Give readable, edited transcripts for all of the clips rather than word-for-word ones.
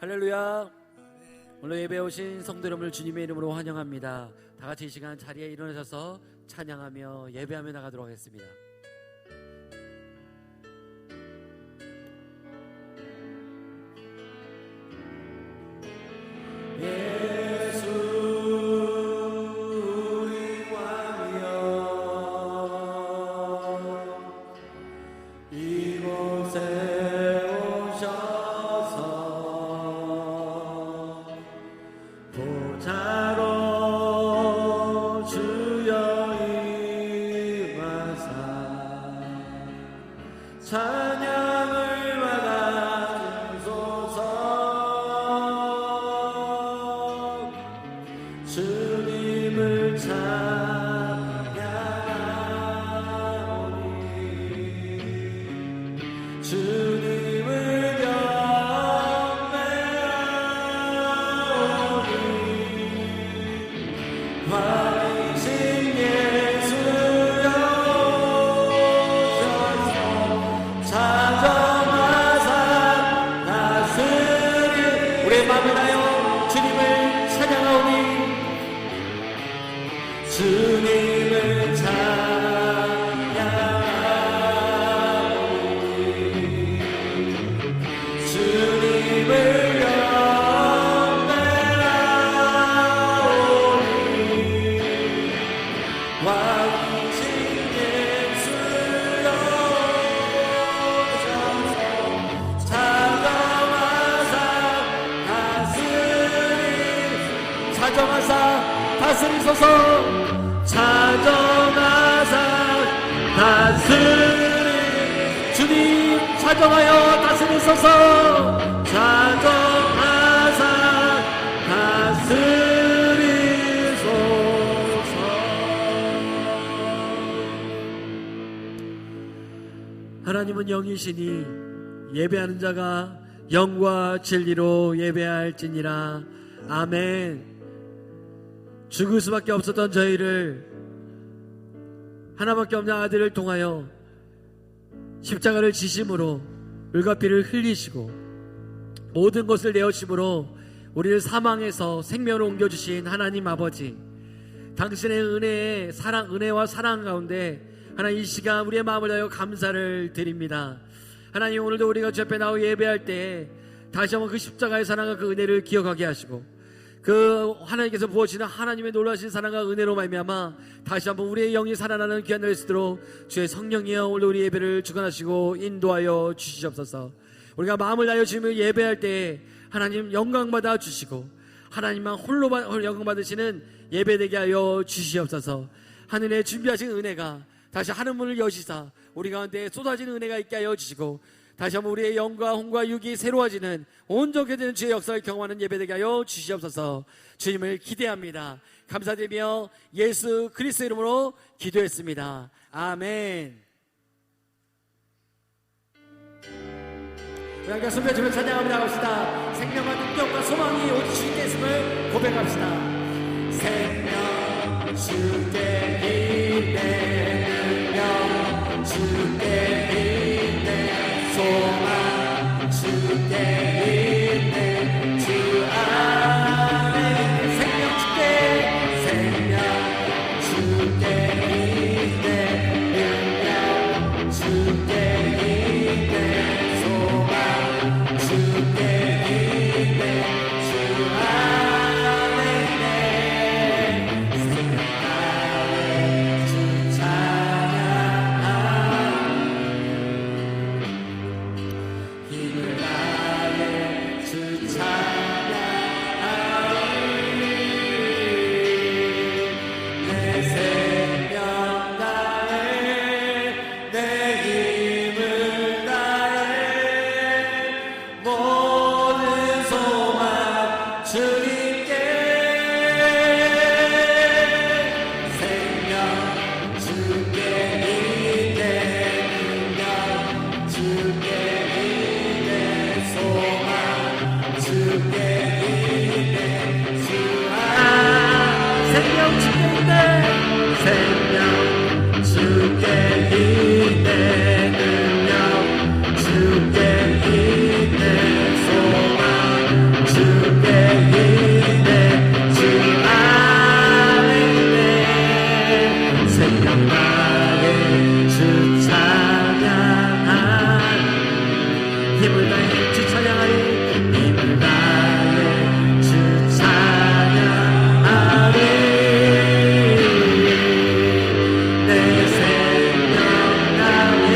할렐루야. 오늘 예배에 오신 성도 여러분을 주님의 이름으로 환영합니다. 다 같이 이 시간 자리에 일어나셔서 찬양하며 예배하며 나가도록 하겠습니다. 찬양을 받아주소서. 주님을 찬양하오니 주님을 경배하오니 왕이신 예수여 찬송하사 다스리 우리의 마음을 다하여 주님을 찬양하오니 주님을 찬양하오니 주님을 경배하오니 왕이신 예수여 찬정하사 다스리소서. 찬정하사 다스리 주님 찬정하여 다스리소서. 찬정하사 다스리소서. 하나님은 영이시니 예배하는 자가 영과 진리로 예배할지니라. 아멘. 죽을 수밖에 없었던 저희를 하나밖에 없는 아들을 통하여 십자가를 지심으로 물과 피를 흘리시고 모든 것을 내어심으로 우리를 사망에서 생명으로 옮겨주신 하나님 아버지, 당신의 은혜와 사랑 가운데 하나님 이 시간 우리의 마음을 다하여 감사를 드립니다. 하나님, 오늘도 우리가 주 앞에 나와 예배할 때 다시 한번 그 십자가의 사랑과 그 은혜를 기억하게 하시고 그 하나님께서 부어주시는 하나님의 놀라신 사랑과 은혜로 말미암아 다시 한번 우리의 영이 살아나는 귀한 날이 있도록 주의 성령이여 오늘 우리 예배를 주관하시고 인도하여 주시옵소서. 우리가 마음을 다하여 주님을 예배할 때 하나님 영광 받아 주시고 하나님만 홀로 영광 받으시는 예배되게 하여 주시옵소서. 하늘에 준비하신 은혜가 다시 하늘문을 여시사 우리 가운데 쏟아지는 은혜가 있게 하여 주시고 다시 한번 우리의 영과 혼과 육이 새로워지는 온전하게 되는 주의 역사를 경험하는 예배되게 하여 주시옵소서. 주님을 기대합니다. 감사드리며 예수 그리스도 이름으로 기도했습니다. 아멘. 우리 함께 손에 주며 찬양하며 나갑시다. 생명과 능력과 소망이 오직 주님께 있음을 고백합시다. 생명 주께 있네, 능력 주께 있네, 소망 주께 있네, 주 안에 생명 주께 있네, 능력 주께 있네, 소망 주께 있네, 주 안에 생명 생명 다해 주 찬양하리 힘을 다해 주 찬양하리 힘을 다해 주 찬양하리 내 생명 다해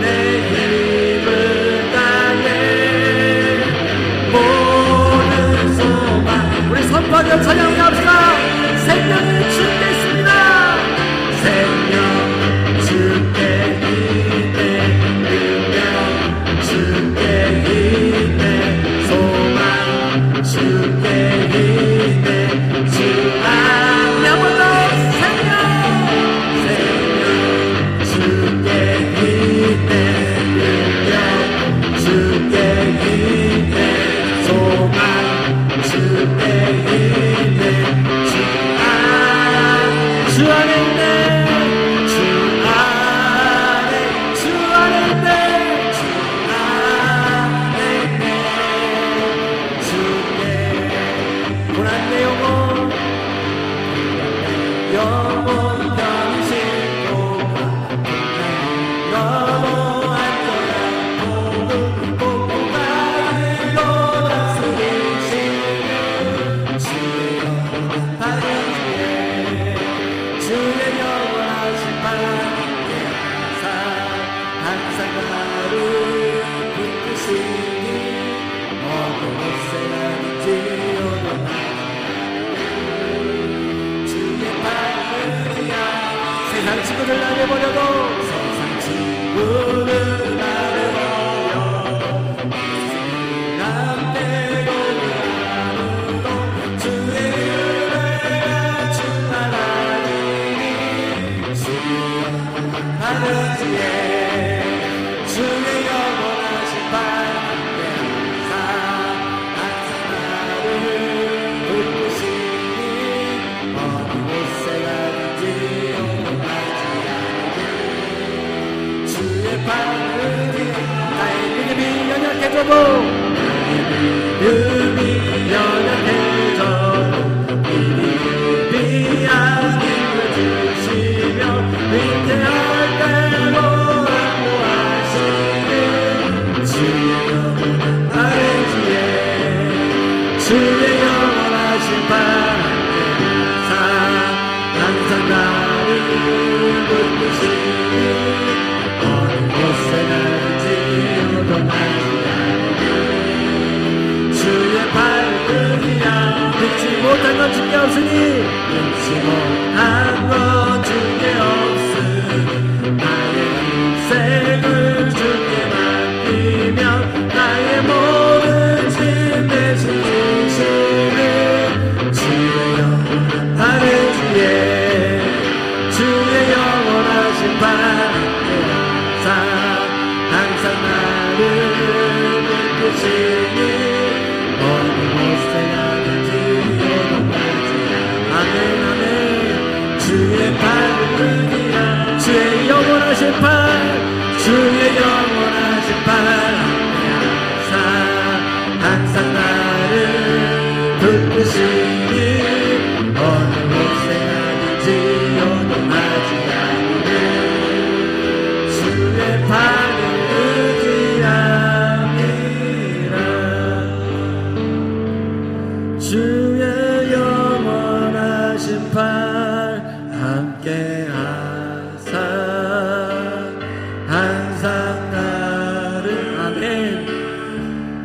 내 힘을 다해 모든 소망 우리 선포하며 찬양합시다. 생명을 주께 있습니다. 생명 주께 있네 능력 주께 있네 소망 주께 있네 주 안에 한 번 더 생명 주께 있네 능력 주께 있네 소망 주께 있네 주 안에 있네 주 안에 있네 주 안에 있네 주께 고난 내 영혼 변심고 너무한 거야 복고 가리로 다스리시는 주의 영원한 주의 영원하신 바람에 항상 나를 붙드시니 어느 곳에 가든지 오너나 주의 발을이야 세상 친구들 나를 버려도 세상 친구들 나를 버려 남대로 나무도 주의 하늘지에 주의 영원하신 바람에 항상 나를 붙드시니 어느 곳에 가든지 오너하지 않게 주의 바람이 나의 믿음이 연약해져도 나의 믿음이 연약해져도 미리미리 힘을 주시며 위대한 때로 안보하시는 주의 영원한 아래지에 주의 영원하신 바람에 항상 나를 붙드시니 어느 곳에 가든지 오동하지 않게 주의 발길이야 듣지 못한 건 주께 없으니 듣지 못한 건 주께 없으니 나의 인생을 주께 맡기며 나의 모든 짐 대신 지시는 주의 영원한 아래지에 주의 영원하신 바람에 항상 나를 붙드시니 어느 곳에 가든지 오동하지 아멘 아멘 주의 발길이야 주의 영원하신 발 주의 영원하신 바람에 항상 나를 붙드시니 어느 곳에 가든지 오동하지 않는 주의 발을 의지함이라 주의 영원하신 발 함께 하사 항상 나를 아멘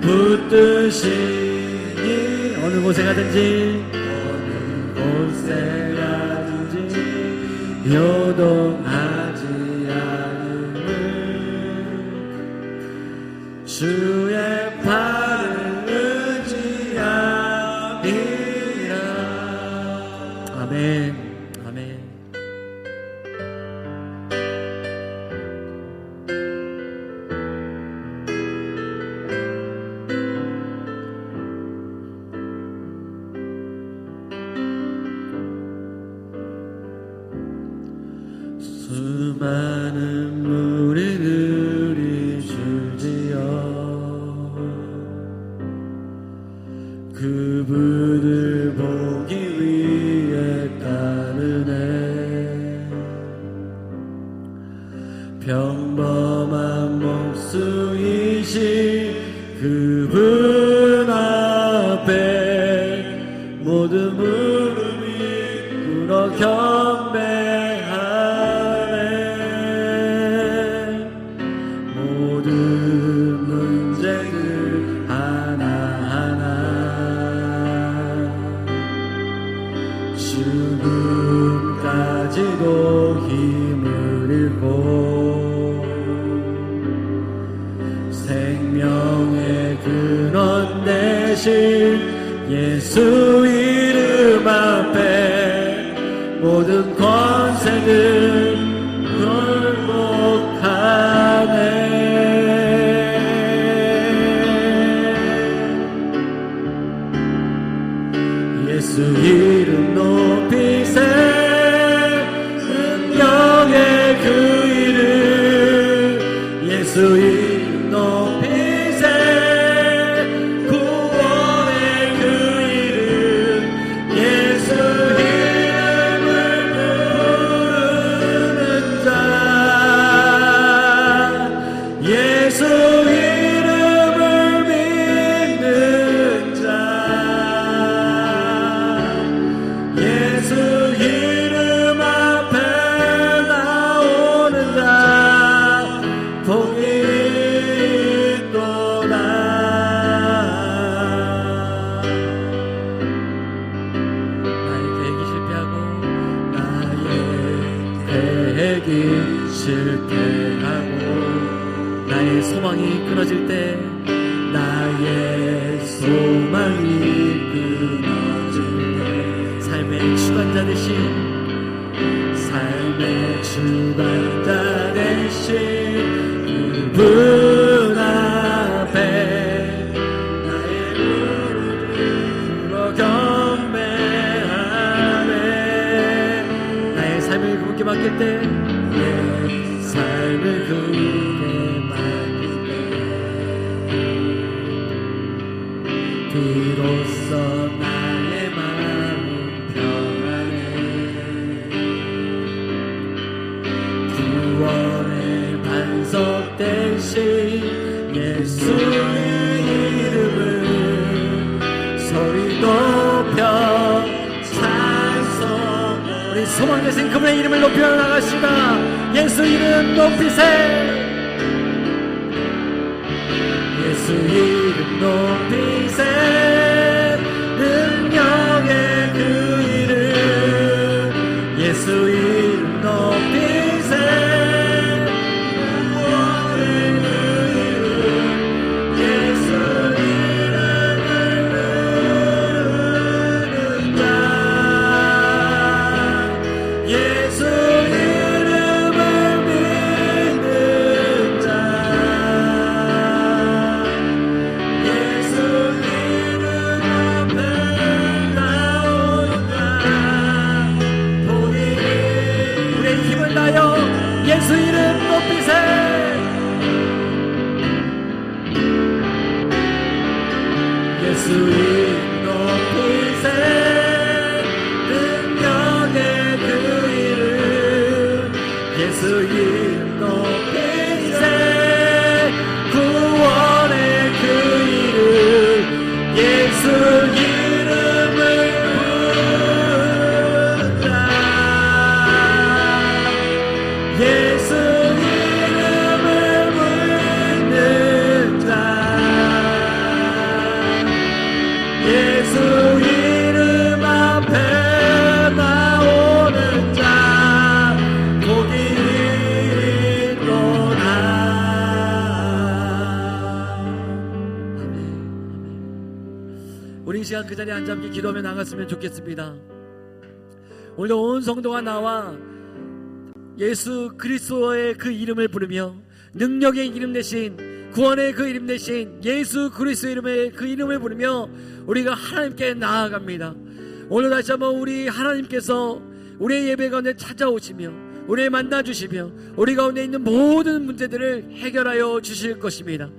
붙드시니 어느 곳에 가든지 요동하지 않음을 주의 팔을 의지함이라 아멘 아멘 수많은 무리들이 줄지어 그분을 보기 위해 따르네 평범한 목수이신 그분 앞에 모든 무릎이 꿇어 경배하네. 모든 문제들 하나하나 죽음까지도 힘을 잃고 생명의 근원 되신 예수 이름 앞에 모든 권세들 굴복하네. 예수 이름 높이세. 능력의 그 이름 예수 이름 높이세. 구원의 그 이름 예수 이름을 부르는 자 예수 이름을 믿는 자 예수 이름 앞에 나오는 자 복이 있도다. 나의 계획이 실패하고 나의 계획이 실패하고 나의 소망이 끊어질 때 나의 소망이 끊어질 때 삶의 주관자 대신 삶의 주관자 대신 그분 앞에 나의 무릎을 꿇어 경배하네. 나의 삶을 그분께 맡길 때 내 삶을 그분께 맡길 때 비로소 나의 마음은 평안해. 구원의 반석 대신 예수의 이름을 소리 높여 찬송. 우리 소망 대신 그분의 이름을 높여 나가시다. 예수 이름 높이세. 예수 이름 높이세. 능력의 그 이름 예수 이름 높이세. 구원의 그 이름 예수 이름을 부르는 자 예수 이름을 믿는 자 예수 이름 앞에 나오는 자 복이 우리의 힘을 다하여 예수 이름 높이세. 예수 이름 높이세. 능력의 그 이름 예수 이름 높이세. 구원의 그 이름 예수 이름을 부르는 자 예수 이름을 믿는 자 예수 이름 앞에 나오는 자 복이 있도다. 아멘. 우리 이 시간 그 자리에 앉아 함께 기도하며 나갔으면 좋겠습니다. 오늘도 온 성도가 나와 예수 그리스도의 그 이름을 부르며 능력의 이름 대신 구원의 그 이름 대신 예수 그리스도 이름의 그 이름을 부르며 우리가 하나님께 나아갑니다. 오늘 다시 한번 우리 하나님께서 우리의 예배 가운데 찾아오시며 우리를 만나주시며 우리 가운데 있는 모든 문제들을 해결하여 주실 것입니다.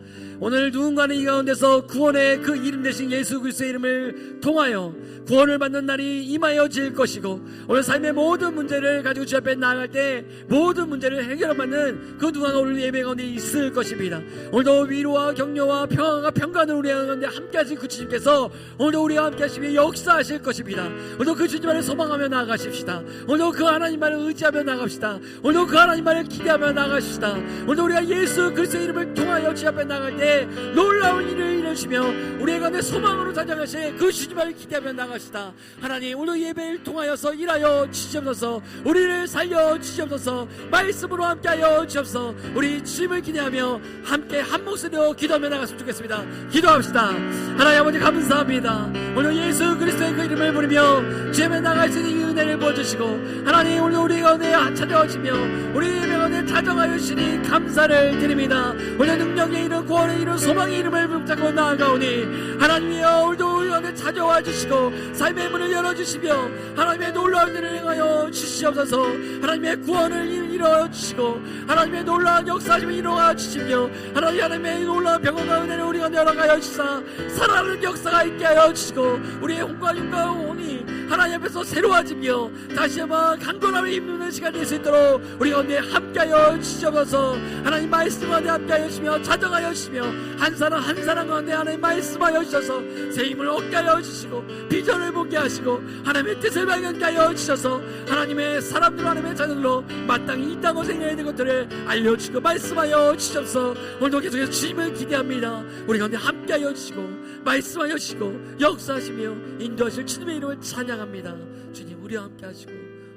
오늘 누군가는 이 가운데서 구원의 그 이름 대신 예수 그리스도의 이름을 통하여 구원을 받는 날이 임하여질 것이고, 오늘 삶의 모든 문제를 가지고 주 앞에 나아갈 때 모든 문제를 해결받는 그 누군가가 오늘 예배 가운데 있을 것입니다. 오늘도 위로와 격려와 평화가 평강을 우리 가운데 함께 하신 그 주님께서 오늘도 우리와 함께 하시며 역사하실 것입니다. 오늘도 그 주님만을 소망하며 나아가십시다. 오늘도 그 하나님만을 의지하며 나갑시다. 오늘도 그 하나님만을 기대하며 나가십시다. 오늘도 우리가 예수 그리스도의 이름을 통하여 주 앞에 나갈 때 놀라운 일을 이루시며 우리의 가운데 소망으로 단장하신 그 주님만을 기대하며 나갑시다. 하나님, 오늘 예배를 통하여서 일하여 주시옵소서. 우리를 살려 주시옵소서. 말씀으로 함께하여 주옵소서. 우리 주님을 기대하며 함께 한 목소리로 기도하며 나갔으면 좋겠습니다. 기도합시다. 하나님 아버지 감사합니다. 오늘 예수 그리스도의 그 이름을 부르며 주님에 나갈 수 있는 이 은혜를 부어주시고, 하나님 오늘 우리 가운데 찾아오시며 우리 예배 가운데 찾아가여 주시니 감사를 드립니다. 오늘 능력의 이름, 구원의 이름, 소망의 이름을 붙잡고 나아가오니 하나님이여, 오늘도 우리 가운데 찾아와 주시고 삶의 문을 열어주시며 하나님의 놀라운 일을 행하여 주시옵소서. 하나님의 구원을 이루어 주시고 하나님의 놀라운 역사심을 이루어 주시며 하나님의 놀라운 평강과 은혜를 우리 가운데 열어가여 주시사 살아나는 역사가 있게 하여 주시고 우리의 혼과 육과 영혼이 하나님 앞에서 새로워지며 다시 한번 강건함을 입는 시간이 될 수 있도록 우리 가운데 함께하여 주시옵소서. 하나님 말씀 가운데 함께하여 주시며 자정하여 주시며 한 사람 한 사람 가운데 하나님 말씀하여 주셔서 새 힘을 얻게 하여 주시고 비전을 보게 하시고 하나님의 뜻을 발견케 하여 주셔서 하나님의 사람들, 하나님의 자녀들로 마땅히 이 땅을 생각해야 될 것들을 알려주시고 말씀하여 주셔서 오늘도 계속해서 주님을 기대합니다. 우리 가운데 함께하여 주시고 말씀하여 주시고 역사하시며 인도하실 주님의 이름을 찬양합니다. 주님 우리와 함께 하시고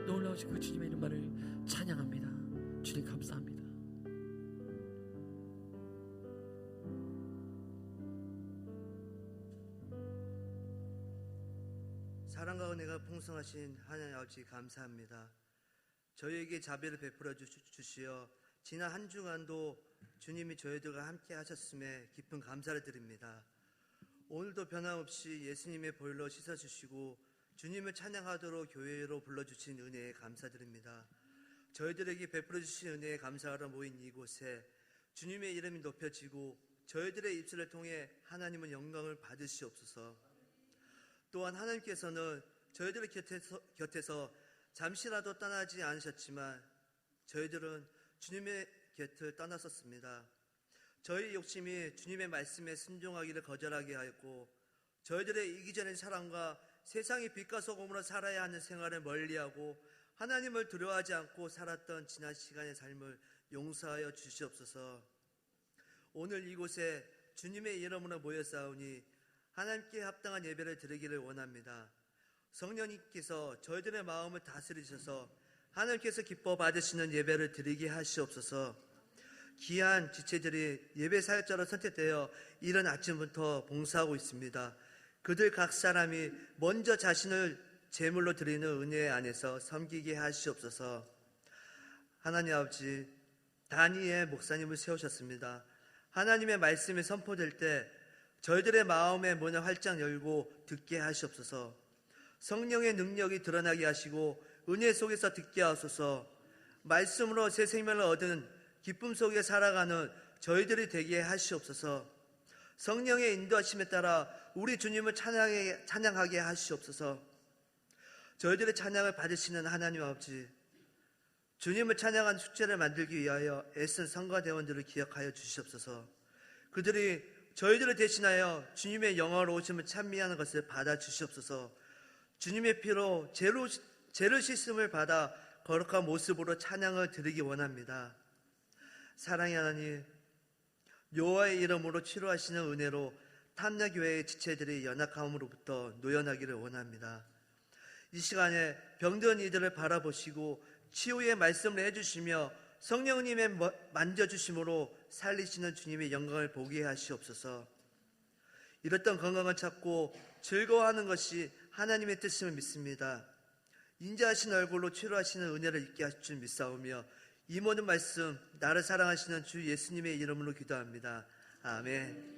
놀라우신 그 주님의 이름만을 찬양합니다. 주님 감사합니다. 사랑과 은혜가 풍성하신 하나님 아버지 감사합니다. 저희에게 자비를 베풀어 주시어 지난 한 주간도 주님이 저희들과 함께 하셨음에 깊은 감사를 드립니다. 오늘도 변함없이 예수님의 보혈로 씻어주시고 주님을 찬양하도록 교회로 불러주신 은혜에 감사드립니다. 저희들에게 베풀어 주신 은혜에 감사하러 모인 이곳에 주님의 이름이 높여지고 저희들의 입술을 통해 하나님은 영광을 받으시옵소서. 또한 하나님께서는 저희들의 곁에서 잠시라도 떠나지 않으셨지만 저희들은 주님의 곁을 떠났었습니다. 저희 욕심이 주님의 말씀에 순종하기를 거절하게 하였고 저희들의 이기적인 사랑과 세상의 빛과 소금으로 살아야 하는 생활을 멀리하고 하나님을 두려워하지 않고 살았던 지난 시간의 삶을 용서하여 주시옵소서. 오늘 이곳에 주님의 이름으로 모여싸우니 하나님께 합당한 예배를 드리기를 원합니다. 성령님께서 저희들의 마음을 다스리셔서 하나님께서 기뻐 받으시는 예배를 드리게 하시옵소서. 귀한 지체들이 예배 사역자로 선택되어 이른 아침부터 봉사하고 있습니다. 그들 각 사람이 먼저 자신을 제물로 드리는 은혜 안에서 섬기게 하시옵소서. 하나님 아버지, 다니엘 목사님을 세우셨습니다. 하나님의 말씀이 선포될 때 저희들의 마음의 문을 활짝 열고 듣게 하시옵소서. 성령의 능력이 드러나게 하시고 은혜 속에서 듣게 하소서. 말씀으로 새 생명을 얻은 기쁨 속에 살아가는 저희들이 되게 하시옵소서. 성령의 인도하심에 따라 우리 주님을 찬양하게 하시옵소서. 저희들의 찬양을 받으시는 하나님 아버지, 주님을 찬양한 축제를 만들기 위하여 애쓴 성가대원들을 기억하여 주시옵소서. 그들이 저희들을 대신하여 주님의 영화로우심을 찬미하는 것을 받아 주시옵소서. 주님의 피로 죄를 씻음을 받아 거룩한 모습으로 찬양을 드리기 원합니다. 사랑의 하나님, 여호와의 이름으로 치료하시는 은혜로 탐나교회의 지체들이 연약함으로부터 노연하기를 원합니다. 이 시간에 병든 이들을 바라보시고 치유의 말씀을 해주시며 성령님의 만져주심으로 살리시는 주님의 영광을 보게 하시옵소서. 이렇던 건강을 찾고 즐거워하는 것이 하나님의 뜻임을 믿습니다. 인자하신 얼굴로 치료하시는 은혜를 있게 하실 줄 믿사오며 이 모든 말씀 나를 사랑하시는 주 예수님의 이름으로 기도합니다. 아멘.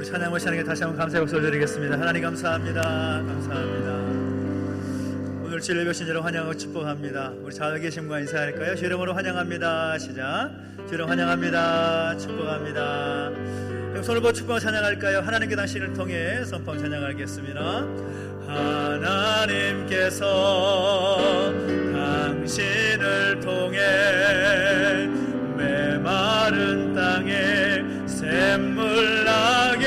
찬양을 찬양에 다시 한번 감사의 박수를 드리겠습니다. 하나님 감사합니다. 감사합니다. 오늘 주를 뵙신 여러분 환영하고 축복합니다. 우리 잘 계신 분 인사할까요? 주 이름으로 환영합니다. 시작. 주 이름 환영합니다. 축복합니다. 손을 보 축복하고 찬양할까요? 하나님께 당신을 통해 선포 찬양하겠습니다. 하나님께서 당신을 통해 메마른 땅에 샘물 나게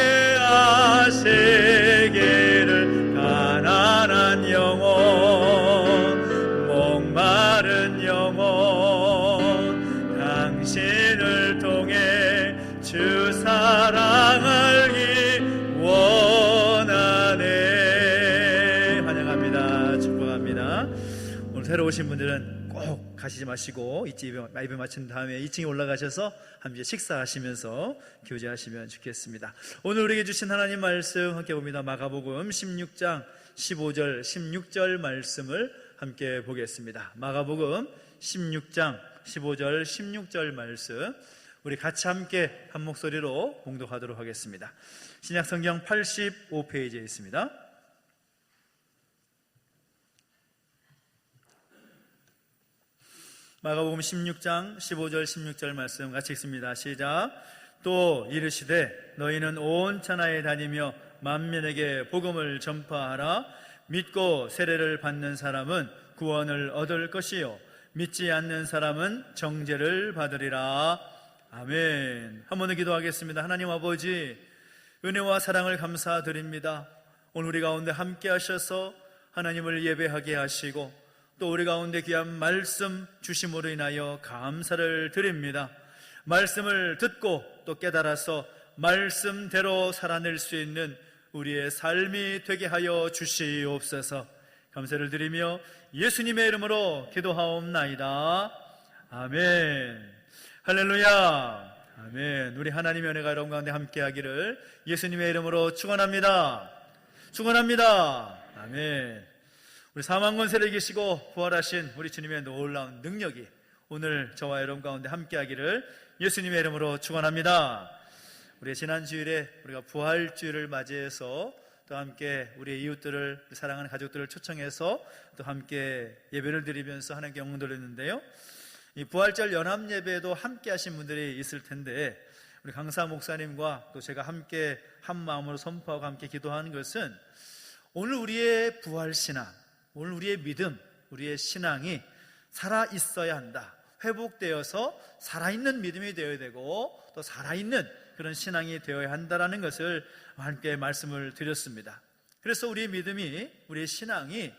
하시기를 가난한 영혼 목마른 영혼 당신을 통해 주 사랑 알기 원하네. 환영합니다. 축복합니다. 오늘 새로 오신 분들은 꼭 가시지 마시고 예배 마친 다음에 2층에 올라가셔서 함께 식사하시면서 교제하시면 좋겠습니다. 오늘 우리에게 주신 하나님 말씀 함께 봅니다. 마가복음 16장 15절 16절 말씀을 함께 보겠습니다. 마가복음 16장 15절 16절 말씀 우리 같이 함께 한 목소리로 봉독하도록 하겠습니다. 신약성경 85페이지에 있습니다. 마가복음 16장 15절 16절 말씀 같이 읽습니다. 시작. 또 이르시되 너희는 온 천하에 다니며 만민에게 복음을 전파하라. 믿고 세례를 받는 사람은 구원을 얻을 것이요 믿지 않는 사람은 정죄를 받으리라. 아멘. 한 번 더 기도하겠습니다. 하나님 아버지, 은혜와 사랑을 감사드립니다. 오늘 우리 가운데 함께 하셔서 하나님을 예배하게 하시고 또 우리 가운데 귀한 말씀 주심으로 인하여 감사를 드립니다. 말씀을 듣고 또 깨달아서 말씀대로 살아낼 수 있는 우리의 삶이 되게 하여 주시옵소서. 감사를 드리며 예수님의 이름으로 기도하옵나이다. 아멘. 할렐루야. 아멘. 우리 하나님의 은혜가 여러분 가운데 함께하기를 예수님의 이름으로 축원합니다. 축원합니다. 아멘. 우리 사망 권세를 이기시고 부활하신 우리 주님의 놀라운 능력이 오늘 저와 여러분 가운데 함께하기를 예수님의 이름으로 축원합니다. 우리 지난 주일에 우리가 부활주일을 맞이해서 또 함께 우리의 이웃들을 사랑하는 가족들을 초청해서 또 함께 예배를 드리면서 하나님께 영광 돌렸는데요. 이 부활절 연합 예배에도 함께 하신 분들이 있을 텐데 우리 강사 목사님과 또 제가 함께 한 마음으로 선포하고 함께 기도하는 것은 오늘 우리의 부활신앙, 오늘 우리의 믿음, 우리의 신앙이 살아있어야 한다. 회복되어서 살아있는 믿음이 되어야 되고 또 살아있는 그런 신앙이 되어야 한다는 것을 함께 말씀을 드렸습니다. 그래서 우리의 믿음이, 우리의 신앙이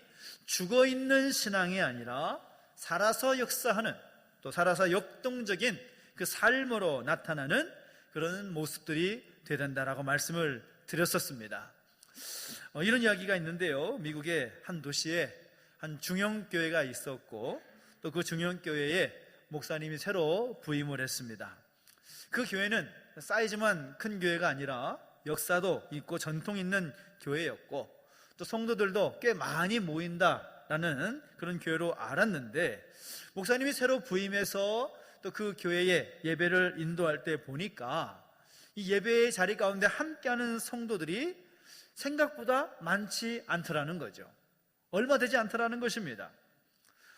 죽어있는 신앙이 아니라 살아서 역사하는 또 살아서 역동적인 그 삶으로 나타나는 그런 모습들이 되어야 된다라고 말씀을 드렸었습니다. 이런 이야기가 있는데요. 미국의 한 도시에 한 중형교회가 있었고 또 그 중형교회에 목사님이 새로 부임을 했습니다. 그 교회는 사이즈만 큰 교회가 아니라 역사도 있고 전통 있는 교회였고 또 성도들도 꽤 많이 모인다라는 그런 교회로 알았는데 목사님이 새로 부임해서 또 그 교회에 예배를 인도할 때 보니까 이 예배의 자리 가운데 함께하는 성도들이 생각보다 많지 않더라는 거죠. 얼마 되지 않더라는 것입니다.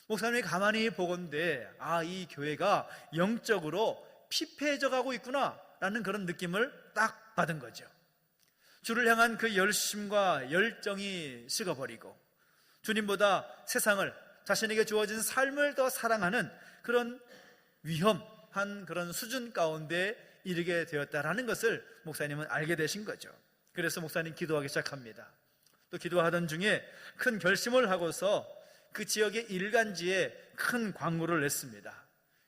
목사님이 가만히 보건대 이 교회가 영적으로 피폐해져 가고 있구나 라는 그런 느낌을 딱 받은 거죠. 주를 향한 그 열심과 열정이 식어버리고 주님보다 세상을, 자신에게 주어진 삶을 더 사랑하는 그런 위험한 그런 수준 가운데 이르게 되었다라는 것을 목사님은 알게 되신 거죠. 그래서 목사님 기도하기 시작합니다. 또 기도하던 중에 큰 결심을 하고서 그 지역의 일간지에 큰 광고를 냈습니다.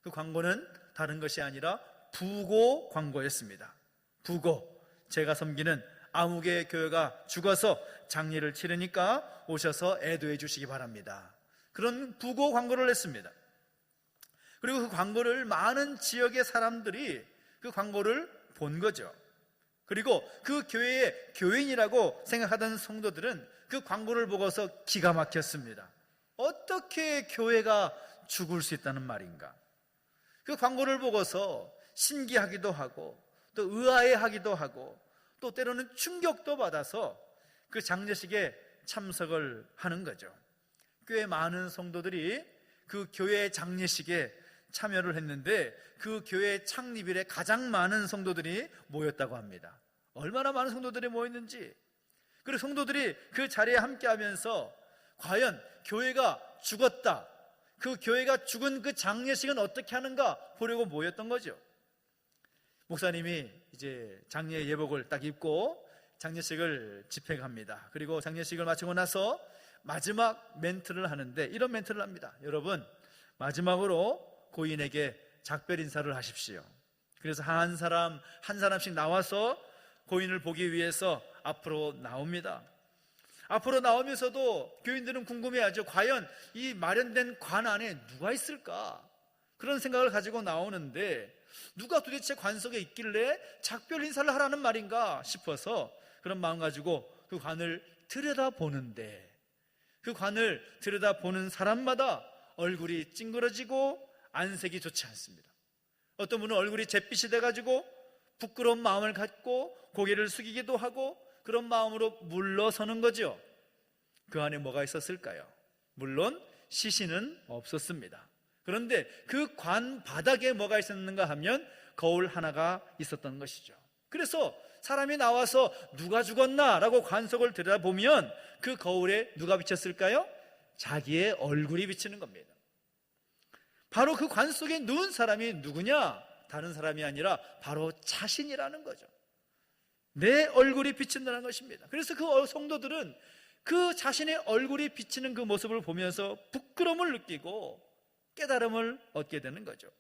그 광고는 다른 것이 아니라 부고 광고였습니다. 부고, 제가 섬기는 아무개 교회가 죽어서 장례를 치르니까 오셔서 애도해 주시기 바랍니다. 그런 부고 광고를 냈습니다. 그리고 그 광고를 많은 지역의 사람들이 그 광고를 본 거죠. 그리고 그 교회의 교인이라고 생각하던 성도들은 그 광고를 보고서 기가 막혔습니다. 어떻게 교회가 죽을 수 있다는 말인가? 그 광고를 보고서 신기하기도 하고 또 의아해하기도 하고 또 때로는 충격도 받아서 그 장례식에 참석을 하는 거죠. 꽤 많은 성도들이 그 교회 장례식에 참여를 했는데 그 교회 창립일에 가장 많은 성도들이 모였다고 합니다. 얼마나 많은 성도들이 모였는지, 그리고 성도들이 그 자리에 함께하면서 과연 교회가 죽었다, 그 교회가 죽은 그 장례식은 어떻게 하는가 보려고 모였던 거죠. 목사님이 이제 장례 예복을 딱 입고 장례식을 집행합니다. 그리고 장례식을 마치고 나서 마지막 멘트를 하는데 이런 멘트를 합니다. 여러분, 마지막으로 고인에게 작별 인사를 하십시오. 그래서 한 사람씩 나와서 고인을 보기 위해서 앞으로 나옵니다. 앞으로 나오면서도 교인들은 궁금해하죠. 과연 이 마련된 관 안에 누가 있을까? 그런 생각을 가지고 나오는데 누가 도대체 관 속에 있길래 작별 인사를 하라는 말인가 싶어서 그런 마음 가지고 그 관을 들여다보는데, 그 관을 들여다보는 사람마다 얼굴이 찡그러지고 안색이 좋지 않습니다. 어떤 분은 얼굴이 잿빛이 돼가지고 부끄러운 마음을 갖고 고개를 숙이기도 하고 그런 마음으로 물러서는 거죠. 그 안에 뭐가 있었을까요? 물론 시신은 없었습니다. 그런데 그 관 바닥에 뭐가 있었는가 하면 거울 하나가 있었던 것이죠. 그래서 사람이 나와서 누가 죽었나 라고 관 속을 들여다보면 그 거울에 누가 비쳤을까요? 자기의 얼굴이 비치는 겁니다. 바로 그 관 속에 누운 사람이 누구냐? 다른 사람이 아니라 바로 자신이라는 거죠. 내 얼굴이 비친다는 것입니다. 그래서 그 성도들은 그 자신의 얼굴이 비치는 그 모습을 보면서 부끄러움을 느끼고 깨달음을 얻게 되는 거죠.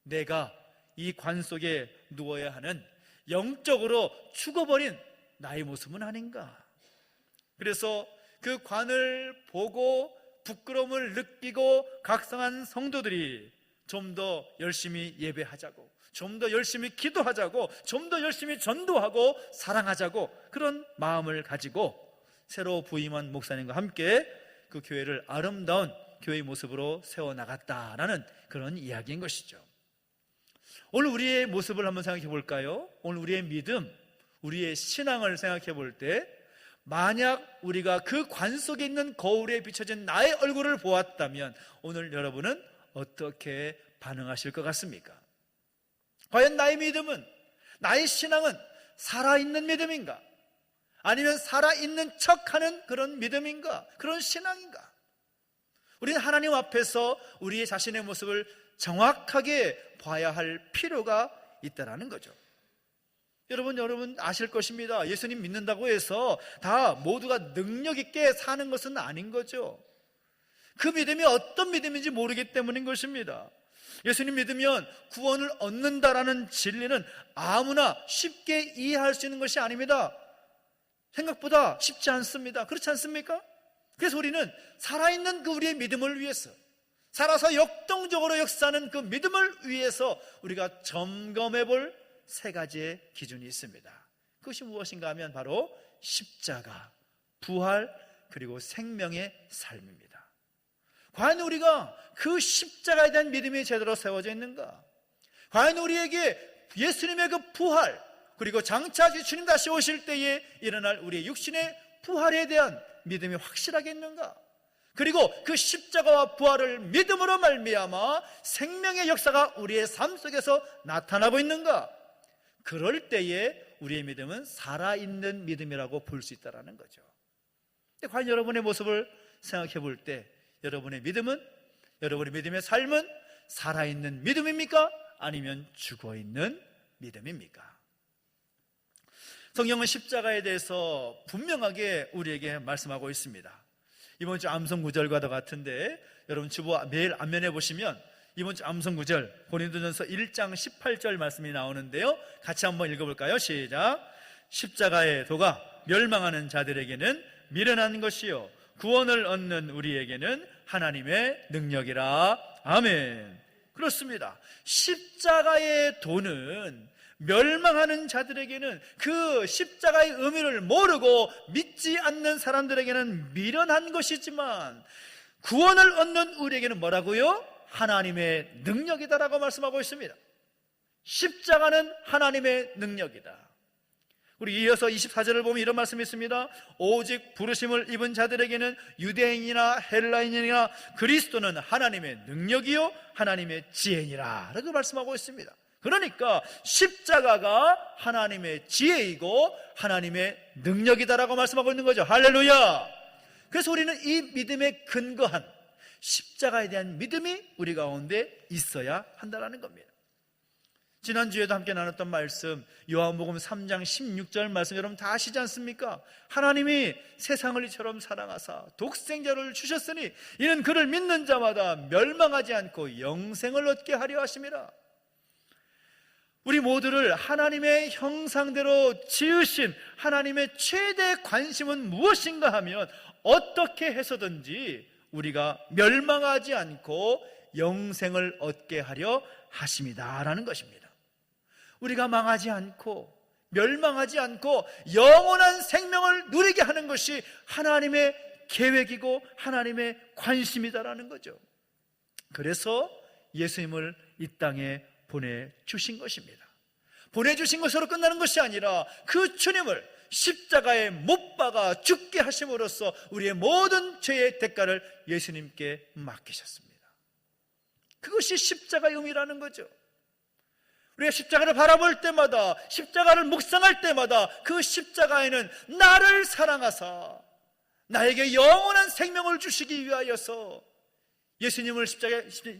내가 이 관 속에 누워야 하는 영적으로 죽어버린 나의 모습은 아닌가. 그래서 그 관을 보고 부끄러움을 느끼고 각성한 성도들이 좀 더 열심히 예배하자고, 좀 더 열심히 기도하자고, 좀 더 열심히 전도하고 사랑하자고, 그런 마음을 가지고 새로 부임한 목사님과 함께 그 교회를 아름다운 교회의 모습으로 세워나갔다라는 그런 이야기인 것이죠. 오늘 우리의 모습을 한번 생각해 볼까요? 오늘 우리의 믿음, 우리의 신앙을 생각해 볼 때 만약 우리가 그 관 속에 있는 거울에 비춰진 나의 얼굴을 보았다면 오늘 여러분은 어떻게 반응하실 것 같습니까? 과연 나의 믿음은, 나의 신앙은 살아있는 믿음인가? 아니면 살아있는 척하는 그런 믿음인가? 그런 신앙인가? 우리는 하나님 앞에서 우리의 자신의 모습을 정확하게 봐야 할 필요가 있다는 거죠. 여러분 아실 것입니다. 예수님 믿는다고 해서 다 모두가 능력 있게 사는 것은 아닌 거죠. 그 믿음이 어떤 믿음인지 모르기 때문인 것입니다. 예수님 믿으면 구원을 얻는다라는 진리는 아무나 쉽게 이해할 수 있는 것이 아닙니다. 생각보다 쉽지 않습니다. 그렇지 않습니까? 그래서 우리는 살아있는 그 우리의 믿음을 위해서, 살아서 역동적으로 역사하는 그 믿음을 위해서 우리가 점검해 볼 세 가지의 기준이 있습니다. 그것이 무엇인가 하면 바로 십자가, 부활, 그리고 생명의 삶입니다. 과연 우리가 그 십자가에 대한 믿음이 제대로 세워져 있는가? 과연 우리에게 예수님의 그 부활, 그리고 장차 주님 다시 오실 때에 일어날 우리의 육신의 부활에 대한 믿음이 확실하게 있는가? 그리고 그 십자가와 부활을 믿음으로 말미암아 생명의 역사가 우리의 삶 속에서 나타나고 있는가? 그럴 때에 우리의 믿음은 살아있는 믿음이라고 볼 수 있다는 거죠. 과연 여러분의 모습을 생각해 볼 때 여러분의 믿음은, 여러분의 믿음의 삶은 살아있는 믿음입니까? 아니면 죽어있는 믿음입니까? 성경은 십자가에 대해서 분명하게 우리에게 말씀하고 있습니다. 이번 주 암송구절과도 같은데 여러분 주보 매일 앞면에 보시면 이번 주 암송구절 고린도전서 1장 18절 말씀이 나오는데요, 같이 한번 읽어볼까요? 시작. 십자가의 도가 멸망하는 자들에게는 미련한 것이요 구원을 얻는 우리에게는 하나님의 능력이라. 아멘. 그렇습니다. 십자가의 도는 멸망하는 자들에게는, 그 십자가의 의미를 모르고 믿지 않는 사람들에게는 미련한 것이지만 구원을 얻는 우리에게는 뭐라고요? 하나님의 능력이다라고 말씀하고 있습니다. 십자가는 하나님의 능력이다. 우리 이어서 24절을 보면 이런 말씀이 있습니다. 오직 부르심을 입은 자들에게는 유대인이나 헬라인이나 그리스도는 하나님의 능력이요 하나님의 지혜니라 라고 말씀하고 있습니다. 그러니까 십자가가 하나님의 지혜이고 하나님의 능력이다라고 말씀하고 있는 거죠. 할렐루야. 그래서 우리는 이 믿음에 근거한 십자가에 대한 믿음이 우리 가운데 있어야 한다는 겁니다. 지난주에도 함께 나눴던 말씀, 요한복음 3장 16절 말씀 여러분 다 아시지 않습니까? 하나님이 세상을 이처럼 사랑하사 독생자를 주셨으니 이는 그를 믿는 자마다 멸망하지 않고 영생을 얻게 하려 하심이라. 우리 모두를 하나님의 형상대로 지으신 하나님의 최대 관심은 무엇인가 하면 어떻게 해서든지 우리가 멸망하지 않고 영생을 얻게 하려 하심이다라는 것입니다. 우리가 망하지 않고 멸망하지 않고 영원한 생명을 누리게 하는 것이 하나님의 계획이고 하나님의 관심이다라는 거죠. 그래서 예수님을 이 땅에 보내주신 것입니다. 보내주신 것으로 끝나는 것이 아니라 그 주님을 십자가에 못 박아 죽게 하심으로써 우리의 모든 죄의 대가를 예수님께 맡기셨습니다. 그것이 십자가의 의미라는 거죠. 우리가 십자가를 바라볼 때마다, 십자가를 묵상할 때마다 그 십자가에는 나를 사랑하사 나에게 영원한 생명을 주시기 위하여서 예수님을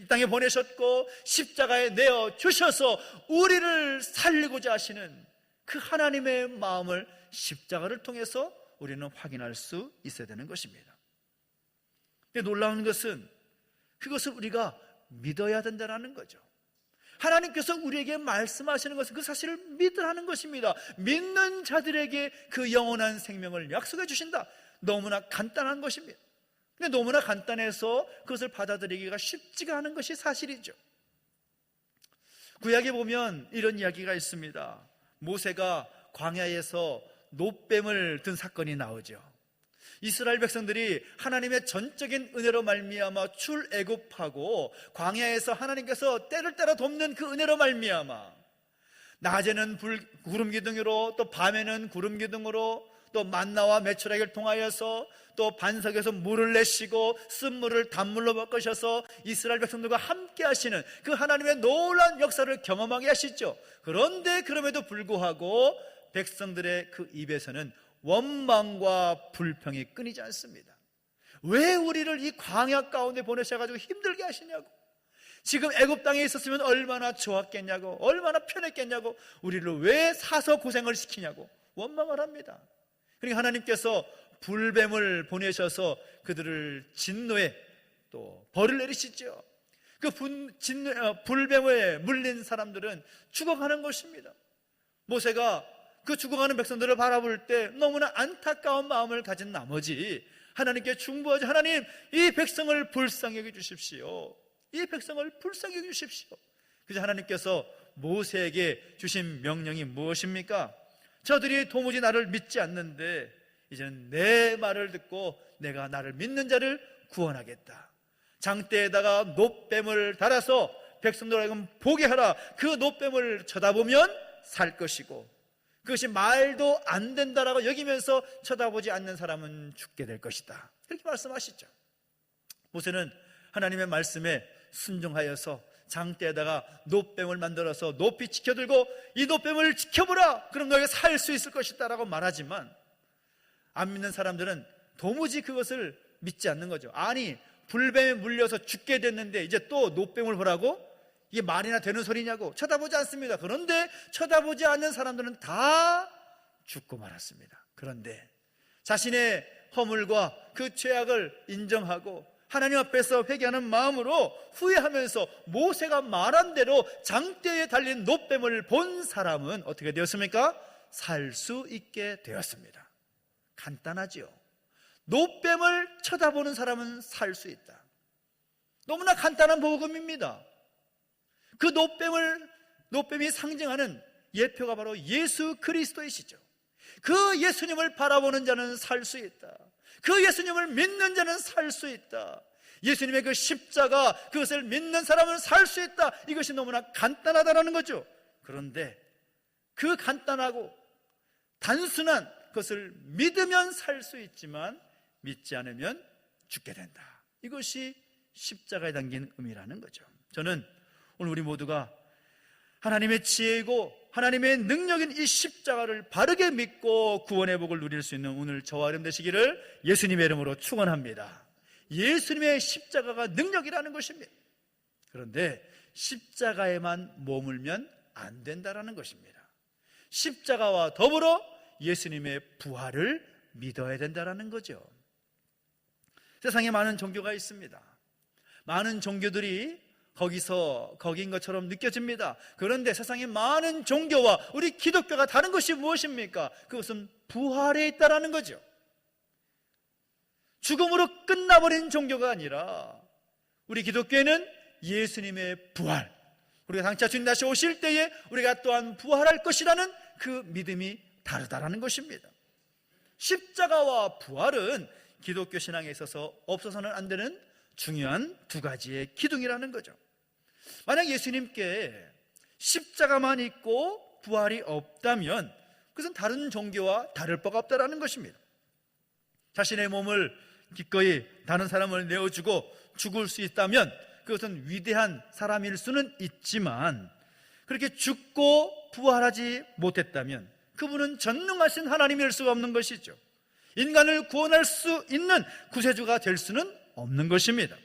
이 땅에 보내셨고 십자가에 내어 주셔서 우리를 살리고자 하시는 그 하나님의 마음을 십자가를 통해서 우리는 확인할 수 있어야 되는 것입니다. 근데 놀라운 것은 그것을 우리가 믿어야 된다는 거죠. 하나님께서 우리에게 말씀하시는 것은 그 사실을 믿으라는 것입니다. 믿는 자들에게 그 영원한 생명을 약속해 주신다. 너무나 간단한 것입니다. 근데 너무나 간단해서 그것을 받아들이기가 쉽지가 않은 것이 사실이죠. 구약에 보면 이런 이야기가 있습니다. 모세가 광야에서 놋뱀을 든 사건이 나오죠. 이스라엘 백성들이 하나님의 전적인 은혜로 말미암아 출애굽하고 광야에서 하나님께서 때를 따라 돕는 그 은혜로 말미암아 낮에는 구름 기둥으로 또 밤에는 구름 기둥으로 또 만나와 메추라기를 통하여서 또 반석에서 물을 내시고 쓴물을 단물로 바꾸셔서 이스라엘 백성들과 함께 하시는 그 하나님의 놀라운 역사를 경험하게 하시죠. 그런데 그럼에도 불구하고 백성들의 그 입에서는 원망과 불평이 끊이지 않습니다. 왜 우리를 이 광야 가운데 보내셔가지고 힘들게 하시냐고, 지금 애굽 땅에 있었으면 얼마나 좋았겠냐고, 얼마나 편했겠냐고, 우리를 왜 사서 고생을 시키냐고 원망을 합니다. 그러니까 하나님께서 불뱀을 보내셔서 그들을 진노에 또 벌을 내리시죠. 그 불뱀에 물린 사람들은 죽어가는 것입니다. 모세가 그 죽어가는 백성들을 바라볼 때 너무나 안타까운 마음을 가진 나머지 하나님께 중보하지, 하나님 이 백성을 불쌍히 여겨 주십시오. 이 백성을 불쌍히 여겨 주십시오. 그래서 하나님께서 모세에게 주신 명령이 무엇입니까? 저들이 도무지 나를 믿지 않는데 이제는 내 말을 듣고 내가 나를 믿는 자를 구원하겠다. 장대에다가 놋뱀을 달아서 백성들을 하여금 보게 하라. 그 놋뱀을 쳐다보면 살 것이고 그것이 말도 안 된다라고 여기면서 쳐다보지 않는 사람은 죽게 될 것이다. 그렇게 말씀하시죠. 모세는 하나님의 말씀에 순종하여서 장대에다가 놋뱀을 만들어서 높이 지켜들고 이 놋뱀을 지켜보라. 그럼 너희가 살 수 있을 것이다 라고 말하지만 안 믿는 사람들은 도무지 그것을 믿지 않는 거죠. 아니 불뱀에 물려서 죽게 됐는데 이제 또 놋뱀을 보라고? 이게 말이나 되는 소리냐고 쳐다보지 않습니다. 그런데 쳐다보지 않는 사람들은 다 죽고 말았습니다. 그런데 자신의 허물과 그 죄악을 인정하고 하나님 앞에서 회개하는 마음으로 후회하면서 모세가 말한 대로 장대에 달린 놋뱀을 본 사람은 어떻게 되었습니까? 살 수 있게 되었습니다. 간단하지요. 놋뱀을 쳐다보는 사람은 살 수 있다. 너무나 간단한 복음입니다. 그 놋뱀이 상징하는 예표가 바로 예수 그리스도이시죠. 그 예수님을 바라보는 자는 살 수 있다. 그 예수님을 믿는 자는 살 수 있다. 예수님의 그 십자가, 그것을 믿는 사람은 살 수 있다. 이것이 너무나 간단하다는 거죠. 그런데 그 간단하고 단순한 것을 믿으면 살 수 있지만 믿지 않으면 죽게 된다. 이것이 십자가에 담긴 의미라는 거죠. 저는 오늘 우리 모두가 하나님의 지혜이고 하나님의 능력인 이 십자가를 바르게 믿고 구원의 복을 누릴 수 있는 오늘 저와 여러분 되시기를 예수님의 이름으로 축원합니다. 예수님의 십자가가 능력이라는 것입니다. 그런데 십자가에만 머물면 안 된다라는 것입니다. 십자가와 더불어 예수님의 부활을 믿어야 된다라는 거죠. 세상에 많은 종교가 있습니다. 많은 종교들이 거긴 것처럼 느껴집니다. 그런데 세상에 많은 종교와 우리 기독교가 다른 것이 무엇입니까? 그것은 부활에 있다라는 거죠. 죽음으로 끝나버린 종교가 아니라 우리 기독교에는 예수님의 부활, 우리가 장차 주님 다시 오실 때에 우리가 또한 부활할 것이라는 그 믿음이 다르다라는 것입니다. 십자가와 부활은 기독교 신앙에 있어서 없어서는 안 되는 중요한 두 가지의 기둥이라는 거죠. 만약 예수님께 십자가만 있고 부활이 없다면 그것은 다른 종교와 다를 바가 없다라는 것입니다. 자신의 몸을 기꺼이 다른 사람을 내어주고 죽을 수 있다면 그것은 위대한 사람일 수는 있지만 그렇게 죽고 부활하지 못했다면 그분은 전능하신 하나님일 수가 없는 것이죠. 인간을 구원할 수 있는 구세주가 될 수는 없는 것입니다.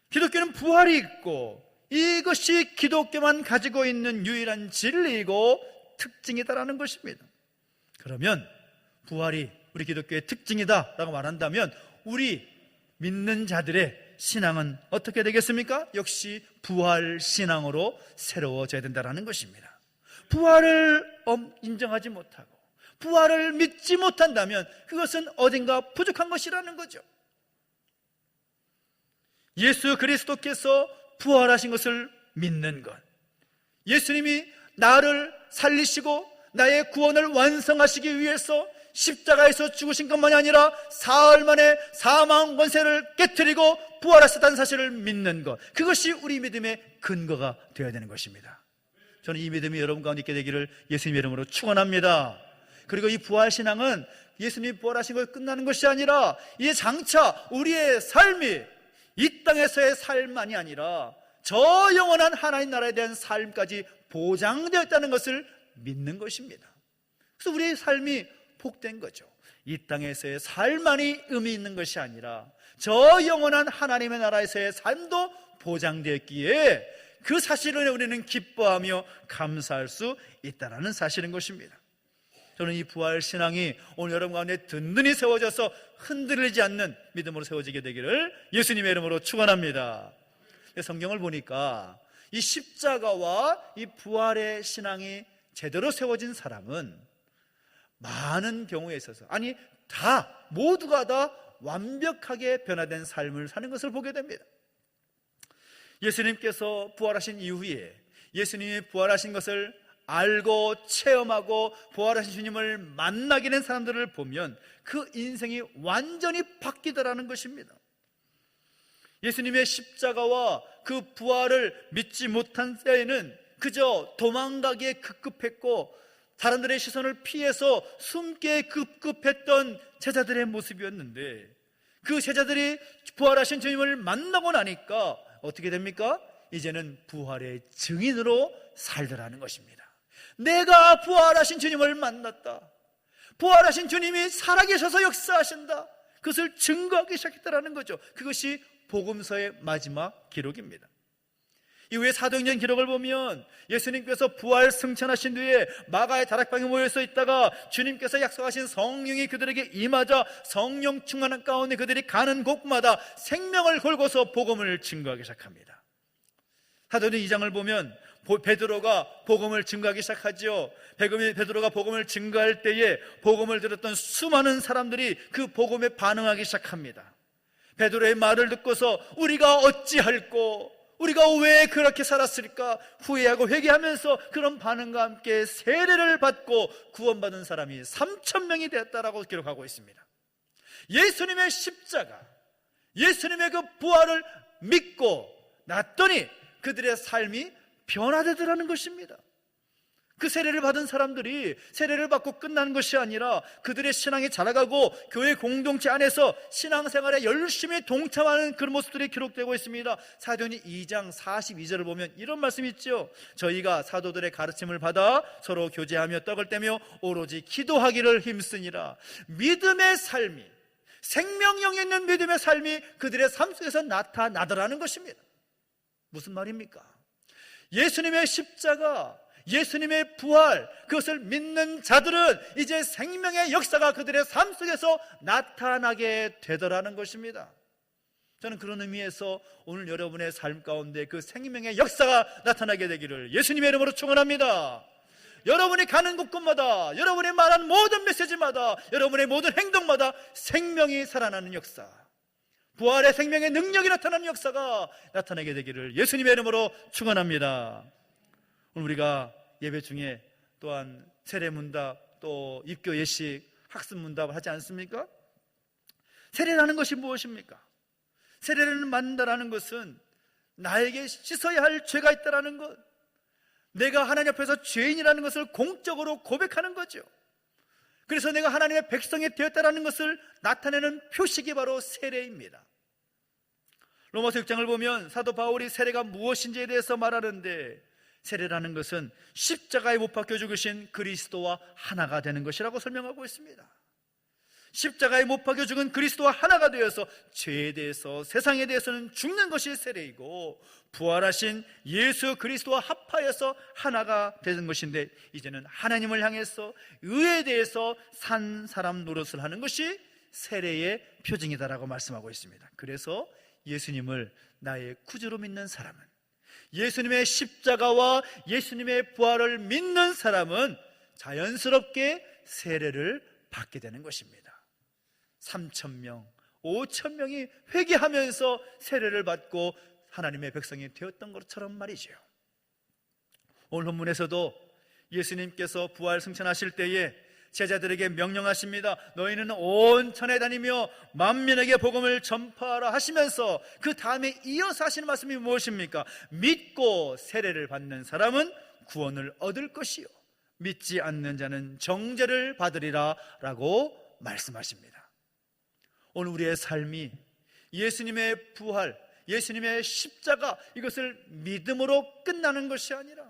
기독교는 부활이 있고 이것이 기독교만 가지고 있는 유일한 진리이고 특징이다라는 것입니다. 그러면 부활이 우리 기독교의 특징이다라고 말한다면 우리 믿는 자들의 신앙은 어떻게 되겠습니까? 역시 부활 신앙으로 새로워져야 된다는 것입니다. 부활을 인정하지 못하고 부활을 믿지 못한다면 그것은 어딘가 부족한 것이라는 거죠. 예수 그리스도께서 부활하신 것을 믿는 것, 예수님이 나를 살리시고 나의 구원을 완성하시기 위해서 십자가에서 죽으신 것만이 아니라 사흘 만에 사망 권세를 깨트리고 부활하셨다는 사실을 믿는 것, 그것이 우리 믿음의 근거가 되어야 되는 것입니다. 저는 이 믿음이 여러분 가운데 있게 되기를 예수님의 이름으로 축원합니다. 그리고 이 부활신앙은 예수님이 부활하신 것 끝나는 것이 아니라 이제 장차 우리의 삶이 이 땅에서의 삶만이 아니라 저 영원한 하나님 나라에 대한 삶까지 보장되어 있다는 것을 믿는 것입니다. 그래서 우리의 삶이 복된 거죠. 이 땅에서의 삶만이 의미 있는 것이 아니라 저 영원한 하나님의 나라에서의 삶도 보장되었기에 그 사실을 우리는 기뻐하며 감사할 수 있다는 사실인 것입니다. 저는 이 부활 신앙이 오늘 여러분 가운데 든든히 세워져서 흔들리지 않는 믿음으로 세워지게 되기를 예수님의 이름으로 축원합니다. 성경을 보니까 이 십자가와 이 부활의 신앙이 제대로 세워진 사람은 많은 경우에 있어서 모두가 다 완벽하게 변화된 삶을 사는 것을 보게 됩니다. 예수님께서 부활하신 이후에 예수님이 부활하신 것을 알고 체험하고 부활하신 주님을 만나게 된 사람들을 보면 그 인생이 완전히 바뀌더라는 것입니다. 예수님의 십자가와 그 부활을 믿지 못한 때에는 그저 도망가기에 급급했고 사람들의 시선을 피해서 숨기에 급급했던 제자들의 모습이었는데 그 제자들이 부활하신 주님을 만나고 나니까 어떻게 됩니까? 이제는 부활의 증인으로 살더라는 것입니다. 내가 부활하신 주님을 만났다. 부활하신 주님이 살아계셔서 역사하신다. 그것을 증거하기 시작했다는 거죠. 그것이 복음서의 마지막 기록입니다. 이후에 사도행전 기록을 보면 예수님께서 부활 승천하신 뒤에 마가의 다락방에 모여서 있다가 주님께서 약속하신 성령이 그들에게 임하자 성령 충만한 가운데 그들이 가는 곳마다 생명을 걸고서 복음을 증거하기 시작합니다. 사도행전 2장을 보면 베드로가 복음을 증거하기 시작하죠. 베드로가 복음을 증거할 때에 복음을 들었던 수많은 사람들이 그 복음에 반응하기 시작합니다. 베드로의 말을 듣고서 우리가 어찌할꼬, 우리가 왜 그렇게 살았을까 후회하고 회개하면서 그런 반응과 함께 세례를 받고 구원받은 사람이 3,000명이 되었다라고 기록하고 있습니다. 예수님의 십자가, 예수님의 그 부활을 믿고 났더니 그들의 삶이 변화되더라는 것입니다. 그 세례를 받은 사람들이 세례를 받고 끝나는 것이 아니라 그들의 신앙이 자라가고 교회 공동체 안에서 신앙생활에 열심히 동참하는 그런 모습들이 기록되고 있습니다. 사도행전 2장 42절을 보면 이런 말씀이 있죠. 저희가 사도들의 가르침을 받아 서로 교제하며 떡을 떼며 오로지 기도하기를 힘쓰니라. 믿음의 삶이, 생명력이 있는 믿음의 삶이 그들의 삶 속에서 나타나더라는 것입니다. 무슨 말입니까? 예수님의 십자가, 예수님의 부활, 그것을 믿는 자들은 이제 생명의 역사가 그들의 삶 속에서 나타나게 되더라는 것입니다. 저는 그런 의미에서 오늘 여러분의 삶 가운데 그 생명의 역사가 나타나게 되기를 예수님의 이름으로 축원합니다. 여러분이 가는 곳곳마다, 여러분이 말하는 모든 메시지마다, 여러분의 모든 행동마다 생명이 살아나는 역사, 부활의 생명의 능력이 나타나는 역사가 나타나게 되기를 예수님의 이름으로 축원합니다. 오늘 우리가 예배 중에 또한 세례문답, 또 입교 예식, 학습문답을 하지 않습니까? 세례라는 것이 무엇입니까? 세례를 받는다라는 것은 나에게 씻어야 할 죄가 있다라는 것, 내가 하나님 앞에서 죄인이라는 것을 공적으로 고백하는 거죠. 그래서 내가 하나님의 백성이 되었다라는 것을 나타내는 표식이 바로 세례입니다. 로마서 6장을 보면 사도 바울이 세례가 무엇인지에 대해서 말하는데, 세례라는 것은 십자가에 못 박혀 죽으신 그리스도와 하나가 되는 것이라고 설명하고 있습니다. 십자가에 못 박혀 죽은 그리스도와 하나가 되어서 죄에 대해서, 세상에 대해서는 죽는 것이 세례이고, 부활하신 예수 그리스도와 합하여서 하나가 되는 것인데, 이제는 하나님을 향해서 의에 대해서 산 사람 노릇을 하는 것이 세례의 표징이다라고 말씀하고 있습니다. 그래서 예수님을 나의 구주로 믿는 사람은, 예수님의 십자가와 예수님의 부활을 믿는 사람은 자연스럽게 세례를 받게 되는 것입니다. 3,000명, 5,000명이 회개하면서 세례를 받고 하나님의 백성이 되었던 것처럼 말이죠. 오늘 본문에서도 예수님께서 부활 승천하실 때에 제자들에게 명령하십니다. 너희는 온 천에 다니며 만민에게 복음을 전파하라 하시면서 그 다음에 이어서 하시는 말씀이 무엇입니까? 믿고 세례를 받는 사람은 구원을 얻을 것이요, 믿지 않는 자는 정죄를 받으리라 라고 말씀하십니다. 오늘 우리의 삶이 예수님의 부활, 예수님의 십자가, 이것을 믿음으로 끝나는 것이 아니라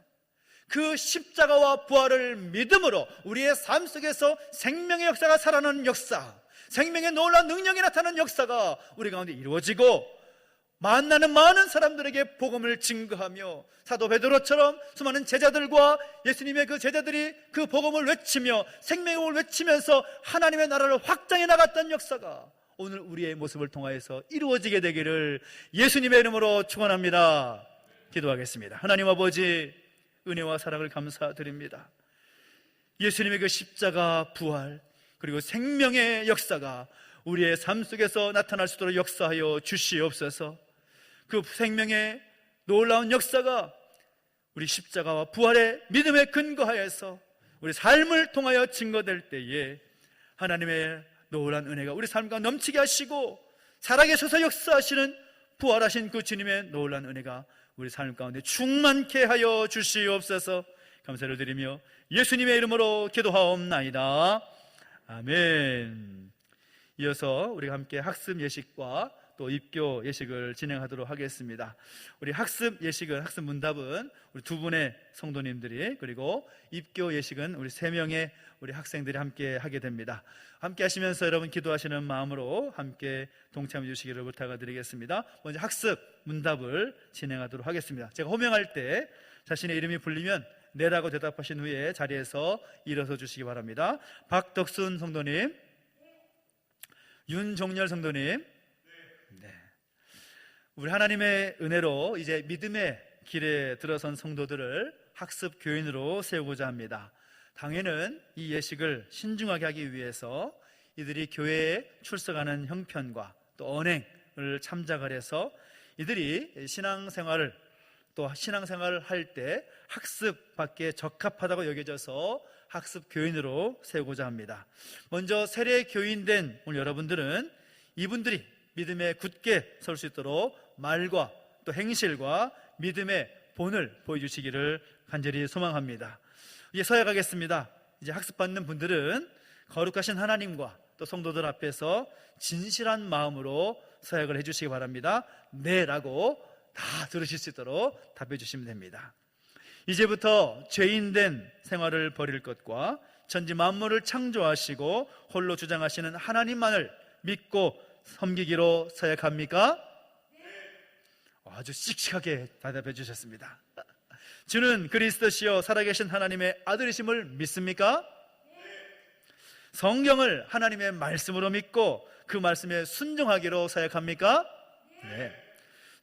그 십자가와 부활을 믿음으로 우리의 삶 속에서 생명의 역사가 살아나는 역사, 생명의 놀라운 능력이 나타나는 역사가 우리 가운데 이루어지고, 만나는 많은 사람들에게 복음을 증거하며 사도 베드로처럼 수많은 제자들과 예수님의 그 제자들이 그 복음을 외치며 생명의 복음을 외치면서 하나님의 나라를 확장해 나갔던 역사가 오늘 우리의 모습을 통하여서 이루어지게 되기를 예수님의 이름으로 축원합니다. 기도하겠습니다. 하나님 아버지, 은혜와 사랑을 감사드립니다. 예수님의 그 십자가, 부활, 그리고 생명의 역사가 우리의 삶 속에서 나타날 수 있도록 역사하여 주시옵소서. 그 생명의 놀라운 역사가 우리 십자가와 부활의 믿음에 근거하여서 우리 삶을 통하여 증거될 때에 하나님의 놀라운 은혜가 우리 삶과 넘치게 하시고, 살아계셔서 역사하시는 부활하신 그 주님의 놀라운 은혜가 우리 삶 가운데 충만케 하여 주시옵소서. 감사를 드리며 예수님의 이름으로 기도하옵나이다. 아멘. 이어서 우리가 함께 학습 예식과 또 입교 예식을 진행하도록 하겠습니다. 우리 학습 예식은, 학습 문답은 우리 두 분의 성도님들이, 그리고 입교 예식은 우리 3명의 우리 학생들이 함께 하게 됩니다. 함께 하시면서 여러분 기도하시는 마음으로 함께 동참해 주시기를 부탁드리겠습니다. 먼저 학습 문답을 진행하도록 하겠습니다. 제가 호명할 때 자신의 이름이 불리면 네라고 대답하신 후에 자리에서 일어서 주시기 바랍니다. 박덕순 성도님, 윤종렬 성도님. 네. 우리 하나님의 은혜로 이제 믿음의 길에 들어선 성도들을 학습 교인으로 세우고자 합니다. 당회는 이 예식을 신중하게 하기 위해서 이들이 교회에 출석하는 형편과 또 언행을 참작을 해서 이들이 신앙생활을 할 때 학습받기에 적합하다고 여겨져서 학습 교인으로 세우고자 합니다. 먼저 세례 교인된 오늘 여러분들은 이분들이 믿음에 굳게 설 수 있도록 말과 또 행실과 믿음의 본을 보여주시기를 간절히 소망합니다. 이제 서약하겠습니다. 이제 학습받는 분들은 거룩하신 하나님과 또 성도들 앞에서 진실한 마음으로 서약을 해주시기 바랍니다. 네 라고 다 들으실 수 있도록 답해 주시면 됩니다. 이제부터 죄인된 생활을 버릴 것과 천지 만물을 창조하시고 홀로 주장하시는 하나님만을 믿고 섬기기로 서약합니까? 아주 씩씩하게 대답해 주셨습니다. 주는 그리스도시요 살아계신 하나님의 아들이심을 믿습니까? 성경을 하나님의 말씀으로 믿고 그 말씀에 순종하기로 서약합니까? 네.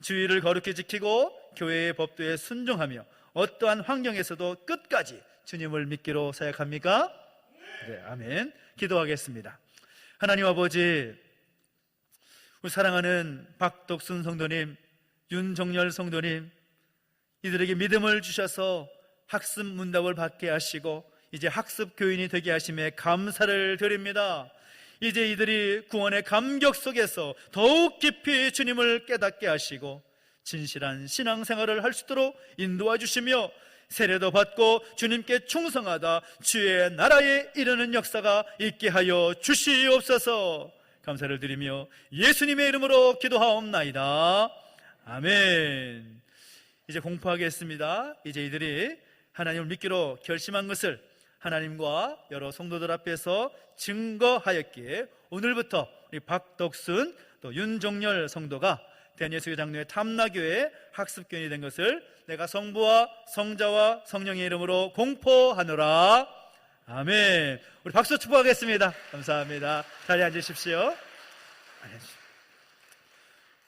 주의를 거룩히 지키고 교회의 법도에 순종하며 어떠한 환경에서도 끝까지 주님을 믿기로 서약합니까? 네, 아멘. 기도하겠습니다. 하나님 아버지, 우리 사랑하는 박덕순 성도님, 윤정열 성도님, 이들에게 믿음을 주셔서 학습 문답을 받게 하시고 이제 학습 교인이 되게 하심에 감사를 드립니다. 이제 이들이 구원의 감격 속에서 더욱 깊이 주님을 깨닫게 하시고 진실한 신앙생활을 할 수 있도록 인도해 주시며 세례도 받고 주님께 충성하다 주의 나라에 이르는 역사가 있게 하여 주시옵소서. 감사를 드리며 예수님의 이름으로 기도하옵나이다. 아멘. 이제 공포하겠습니다. 이제 이들이 하나님을 믿기로 결심한 것을 하나님과 여러 성도들 앞에서 증거하였기에 오늘부터 우리 박덕순 또 윤종열 성도가 대한예수교 장로의 탐나교회 학습교인이 된 것을 내가 성부와 성자와 성령의 이름으로 공포하노라. 아멘. 우리 박수 축복하겠습니다. 감사합니다. 자리에 앉으십시오.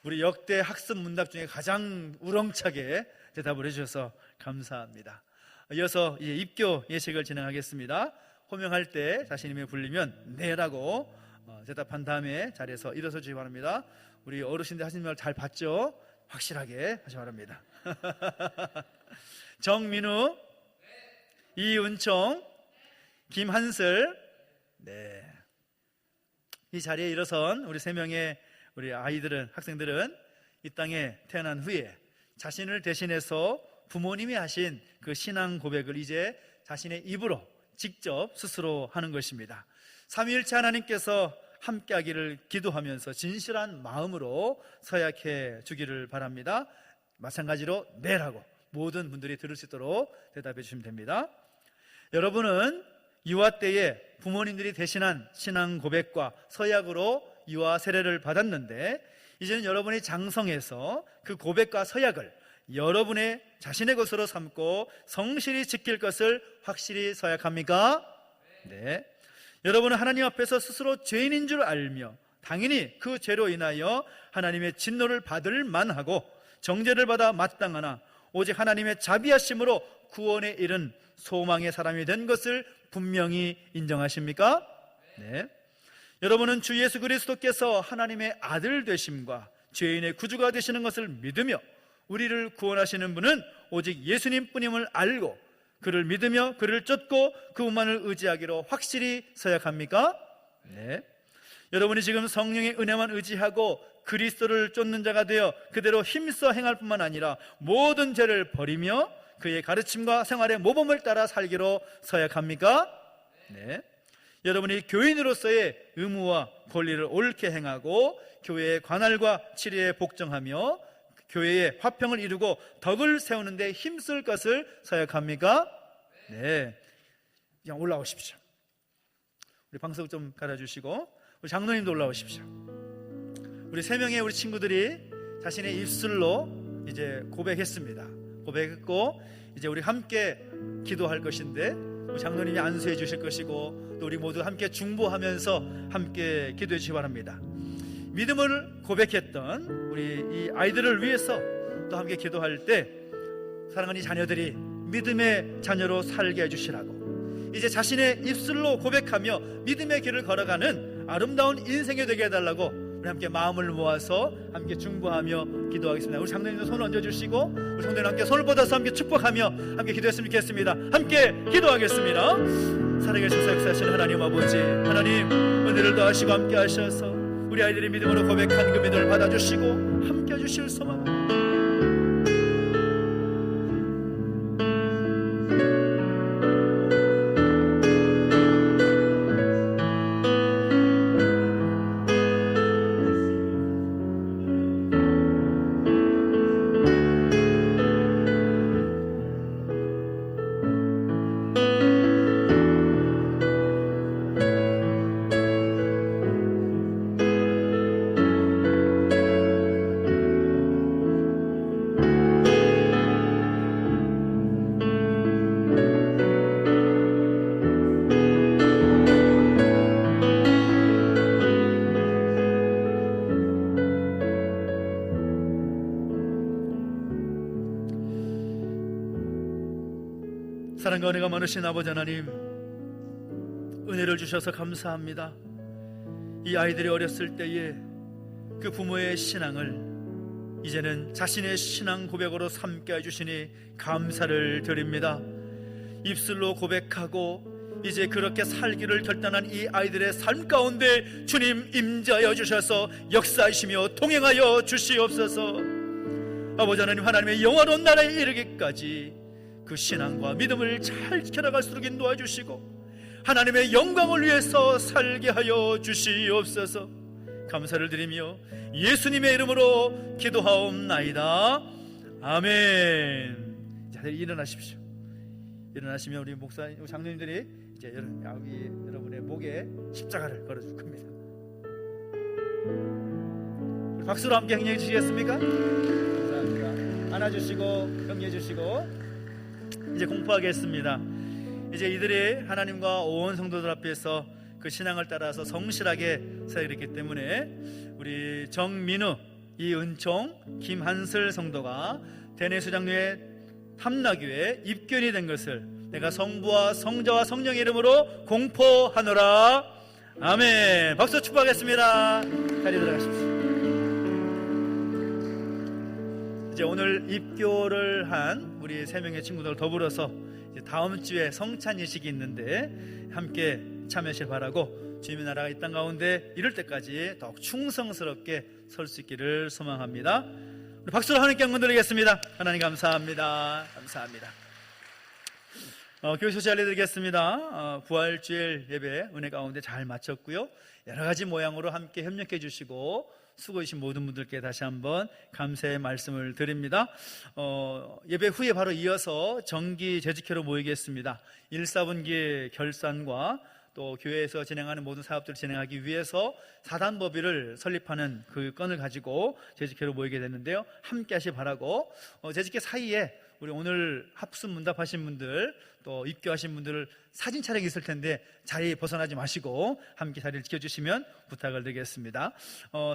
우리 역대 학습 문답 중에 가장 우렁차게 대답을 해주셔서 감사합니다. 이어서 이제 입교 예식을 진행하겠습니다. 호명할 때 자신님이 불리면 네라고 대답한 다음에 자리에서 일어서 주시기 바랍니다. 우리 어르신들 하시는 말 잘 봤죠? 확실하게 하시기 바랍니다. 정민우, 이은총, 김한슬, 네. 이 자리에 일어선 우리 3명의 우리 아이들은, 학생들은 이 땅에 태어난 후에 자신을 대신해서 부모님이 하신 그 신앙 고백을 이제 자신의 입으로 직접 스스로 하는 것입니다. 삼위일체 하나님께서 함께하기를 기도하면서 진실한 마음으로 서약해 주기를 바랍니다. 마찬가지로 네라고 모든 분들이 들을 수 있도록 대답해 주시면 됩니다. 여러분은 유아 때에 부모님들이 대신한 신앙 고백과 서약으로 유아 세례를 받았는데 이제는 여러분이 장성해서 그 고백과 서약을 여러분의 자신의 것으로 삼고 성실히 지킬 것을 확실히 서약합니까? 네. 여러분은 하나님 앞에서 스스로 죄인인 줄 알며 당연히 그 죄로 인하여 하나님의 진노를 받을 만하고 정죄를 받아 마땅하나 오직 하나님의 자비하심으로 구원에 이른 소망의 사람이 된 것을 분명히 인정하십니까? 네. 여러분은 주 예수 그리스도께서 하나님의 아들 되심과 죄인의 구주가 되시는 것을 믿으며 우리를 구원하시는 분은 오직 예수님뿐임을 알고 그를 믿으며 그를 쫓고 그분만을 의지하기로 확실히 서약합니까? 네. 여러분이 지금 성령의 은혜만 의지하고 그리스도를 쫓는 자가 되어 그대로 힘써 행할 뿐만 아니라 모든 죄를 버리며 그의 가르침과 생활의 모범을 따라 살기로 서약합니까? 네. 여러분이 교인으로서의 의무와 권리를 옳게 행하고 교회의 관할과 치리에 복종하며 교회의 화평을 이루고 덕을 세우는 데 힘쓸 것을 서약합니까? 네. 그냥 올라오십시오. 우리 방석 좀 갈아주시고 우리 장로님도 올라오십시오. 우리 3명의 우리 친구들이 자신의 입술로 이제 고백했습니다. 고백했고 이제 우리 함께 기도할 것인데 우리 장로님이 안수해 주실 것이고 또 우리 모두 함께 중보하면서 함께 기도해 주시기 바랍니다. 믿음을 고백했던 우리 이 아이들을 위해서 또 함께 기도할 때 사랑하는 이 자녀들이 믿음의 자녀로 살게 해주시라고 이제 자신의 입술로 고백하며 믿음의 길을 걸어가는 아름다운 인생이 되게 해달라고 우리 함께 마음을 모아서 함께 중보하며 기도하겠습니다. 우리 장로님도 손을 얹어주시고 우리 성도님 함께 손을 뻗어서 함께 축복하며 함께 기도했으면 좋겠습니다. 함께 기도하겠습니다. 살아계셔서 역사하시는 하나님 아버지, 하나님 은혜를 더하시고 함께 하셔서 우리 아이들이 믿음으로 고백한 그 믿음을 받아주시고 함께 해주실 소망 사랑과 은혜가 많으신 아버지 하나님, 은혜를 주셔서 감사합니다. 이 아이들이 어렸을 때에 그 부모의 신앙을 이제는 자신의 신앙 고백으로 삼게 해주시니 감사를 드립니다. 입술로 고백하고 이제 그렇게 살기를 결단한 이 아이들의 삶 가운데 주님 임재하여 주셔서 역사하시며 동행하여 주시옵소서. 아버지 하나님, 하나님의 영원한 나라에 이르기까지 그 신앙과 믿음을 잘 지켜나갈 수 있도록 인도해 주시고 하나님의 영광을 위해서 살게 하여 주시옵소서. 감사를 드리며 예수님의 이름으로 기도하옵나이다. 아멘. 자, 일어나십시오. 일어나시면 우리 목사님, 우리 장로님들이 이제 여러분의 목에 십자가를 걸어줄 겁니다. 박수로 함께 행해 주시겠습니까? 감사합니다. 안아주시고 격려해 주시고 이제 공포하겠습니다. 이제 이들이 하나님과 온 성도들 앞에서 그 신앙을 따라서 성실하게 살았기 때문에 우리 정민우, 이은총, 김한슬 성도가 대내수장로의 탐나교에 입견이 된 것을 내가 성부와 성자와 성령의 이름으로 공포하노라. 아멘. 박수 축복하겠습니다. 자리 들어가십시오. 이제 오늘 입교를 한 우리 3명의 친구들 더불어서 이제 다음 주에 성찬 예식이 있는데 함께 참여하실 바라고 주님의 나라가 이 땅 가운데 이룰 때까지 더욱 충성스럽게 설 수 있기를 소망합니다. 우리 박수로 하나님께 영광 드리겠습니다. 하나님 감사합니다. 감사합니다. 교회 소식 알려드리겠습니다. 부활주일 예배 은혜 가운데 잘 마쳤고요. 여러 가지 모양으로 함께 협력해 주시고 수고해주신 모든 분들께 다시 한번 감사의 말씀을 드립니다. 예배 후에 바로 이어서 정기 재직회로 모이겠습니다. 1, 4분기 결산과 또 교회에서 진행하는 모든 사업들을 진행하기 위해서 사단법인을 설립하는 그 건을 가지고 재직회로 모이게 됐는데요. 함께 하시 바라고 재직회 사이에 우리 오늘 합숙 문답하신 분들 또 입교하신 분들 사진 촬영이 있을 텐데 자리 벗어나지 마시고 함께 자리를 지켜주시면 부탁을 드리겠습니다.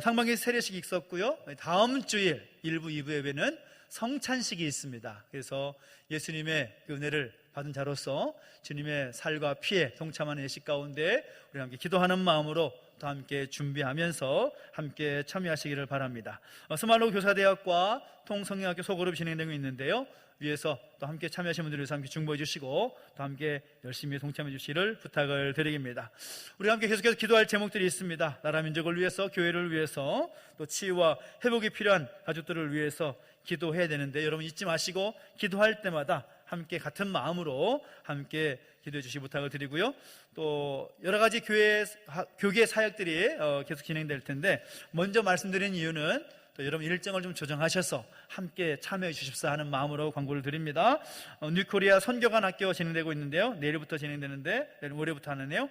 상반기 세례식이 있었고요. 다음 주일 1부 2부 예배는 성찬식이 있습니다. 그래서 예수님의 그 은혜를 받은 자로서 주님의 살과 피에 동참하는 예식 가운데 우리 함께 기도하는 마음으로 또 함께 준비하면서 함께 참여하시기를 바랍니다. 스말로 교사대학과 통성경학교 소그룹 진행되고 있는데요. 위에서 또 함께 참여하신 분들을 위해서 함께 중보해 주시고 또 함께 열심히 동참해 주시기를 부탁을 드립니다. 우리 함께 계속해서 기도할 제목들이 있습니다. 나라 민족을 위해서, 교회를 위해서, 또 치유와 회복이 필요한 가족들을 위해서 기도해야 되는데 여러분 잊지 마시고 기도할 때마다 함께 같은 마음으로 함께 기도해 주시기 부탁을 드리고요. 또 여러 가지 교계 사역들이 계속 진행될 텐데 먼저 말씀드린 이유는 또 여러분 일정을 좀 조정하셔서 함께 참여해 주십사 하는 마음으로 광고를 드립니다. 뉴코리아 선교관 학교 진행되고 있는데요. 내일부터 진행되는데 내일 모레부터 하는데요.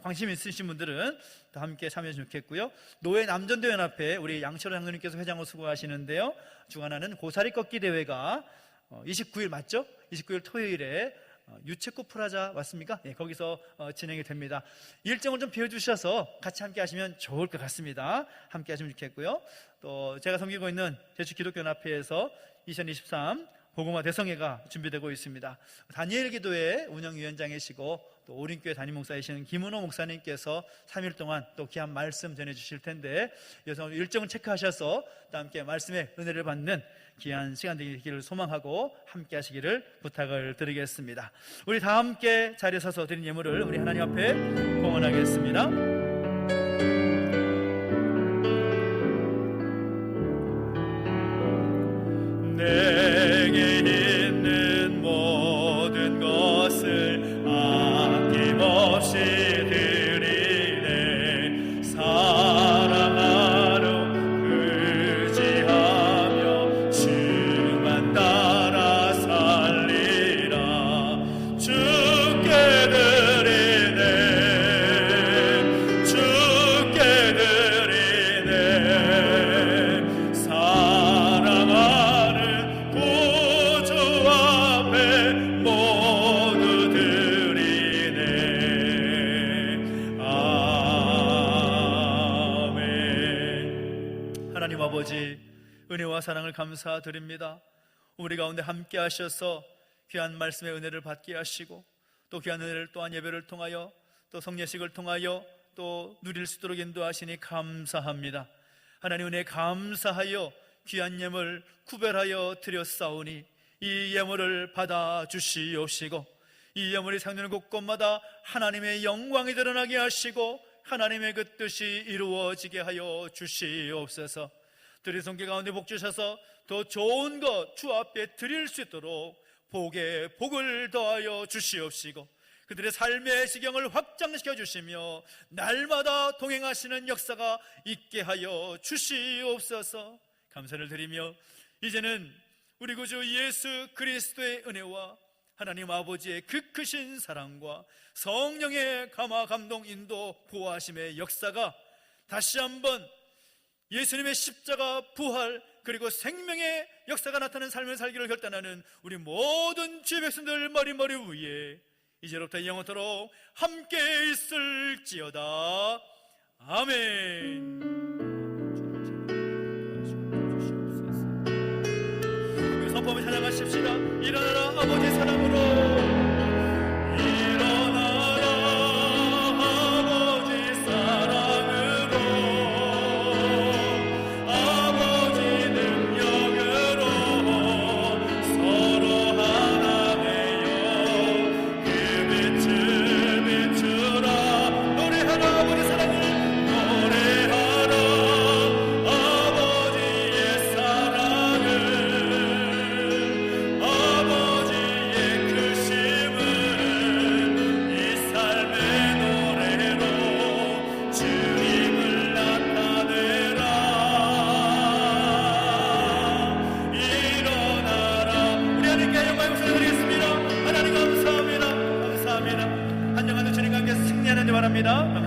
관심 있으신 분들은 또 함께 참여해 주시면 좋겠고요. 노예 남전도 연합회 우리 양철호 장로님께서 회장으로 수고하시는데요. 주관하는 고사리 꺾기 대회가 29일 맞죠? 29일 토요일에 유채꽃 프라자 맞습니까? 예, 거기서 진행이 됩니다. 일정을 좀 비워주셔서 같이 함께 하시면 좋을 것 같습니다. 함께 하시면 좋겠고요. 또 제가 섬기고 있는 제주기독교연합회에서 2023 복음화 대성회가 준비되고 있습니다. 다니엘 기도회 운영위원장이시고 또 오림교회 담임 목사이신 김은호 목사님께서 3일 동안 또 귀한 말씀 전해주실 텐데 여기서 일정을 체크하셔서 또 함께 말씀의 은혜를 받는 귀한 시간 되기를 소망하고 함께 하시기를 부탁을 드리겠습니다. 우리 다 함께 자리에 서서 드린 예물을 우리 하나님 앞에 공헌하겠습니다. 내게 있는 모든 것을 아낌없이 드리네. 사랑하러 의지하며 주만 따라 살리라. 주께 드리네. 주께 드리네. 사랑하는 구주 앞에 모두 드리네. 아멘. 하나님 아버지, 은혜와 사랑을 감사드립니다. 우리 가운데 함께 하셔서 귀한 말씀의 은혜를 받게 하시고 또 귀한 은혜를 또한 예배를 통하여 또 성례식을 통하여 또 누릴 수 있도록 인도하시니 감사합니다. 하나님 은혜 감사하여 귀한 예물 구별하여 드렸사오니 이 예물을 받아 주시옵시고 이 예물이 상되는 곳곳마다 하나님의 영광이 드러나게 하시고 하나님의 그 뜻이 이루어지게 하여 주시옵소서. 들의 손길 가운데 복 주셔서 더 좋은 것 주 앞에 드릴 수 있도록 복에 복을 더하여 주시옵시고 그들의 삶의 지경을 확장시켜 주시며 날마다 동행하시는 역사가 있게 하여 주시옵소서. 감사를 드리며 이제는 우리 구주 예수 그리스도의 은혜와 하나님 아버지의 그 크신 사랑과 성령의 감화 감동 인도 보호하심의 역사가 다시 한번 예수님의 십자가 부활 그리고 생명의 역사가 나타나는 삶을 살기를 결단하는 우리 모든 주의 백성들 머리 위에 이제로부터 영원토록 함께 있을지어다. 아멘. 선포를 찬양하십시다. 일어나라 아버지 사랑으로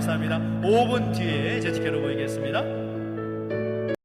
감사합니다. 5분 뒤에 제 지켜로 보이겠습니다.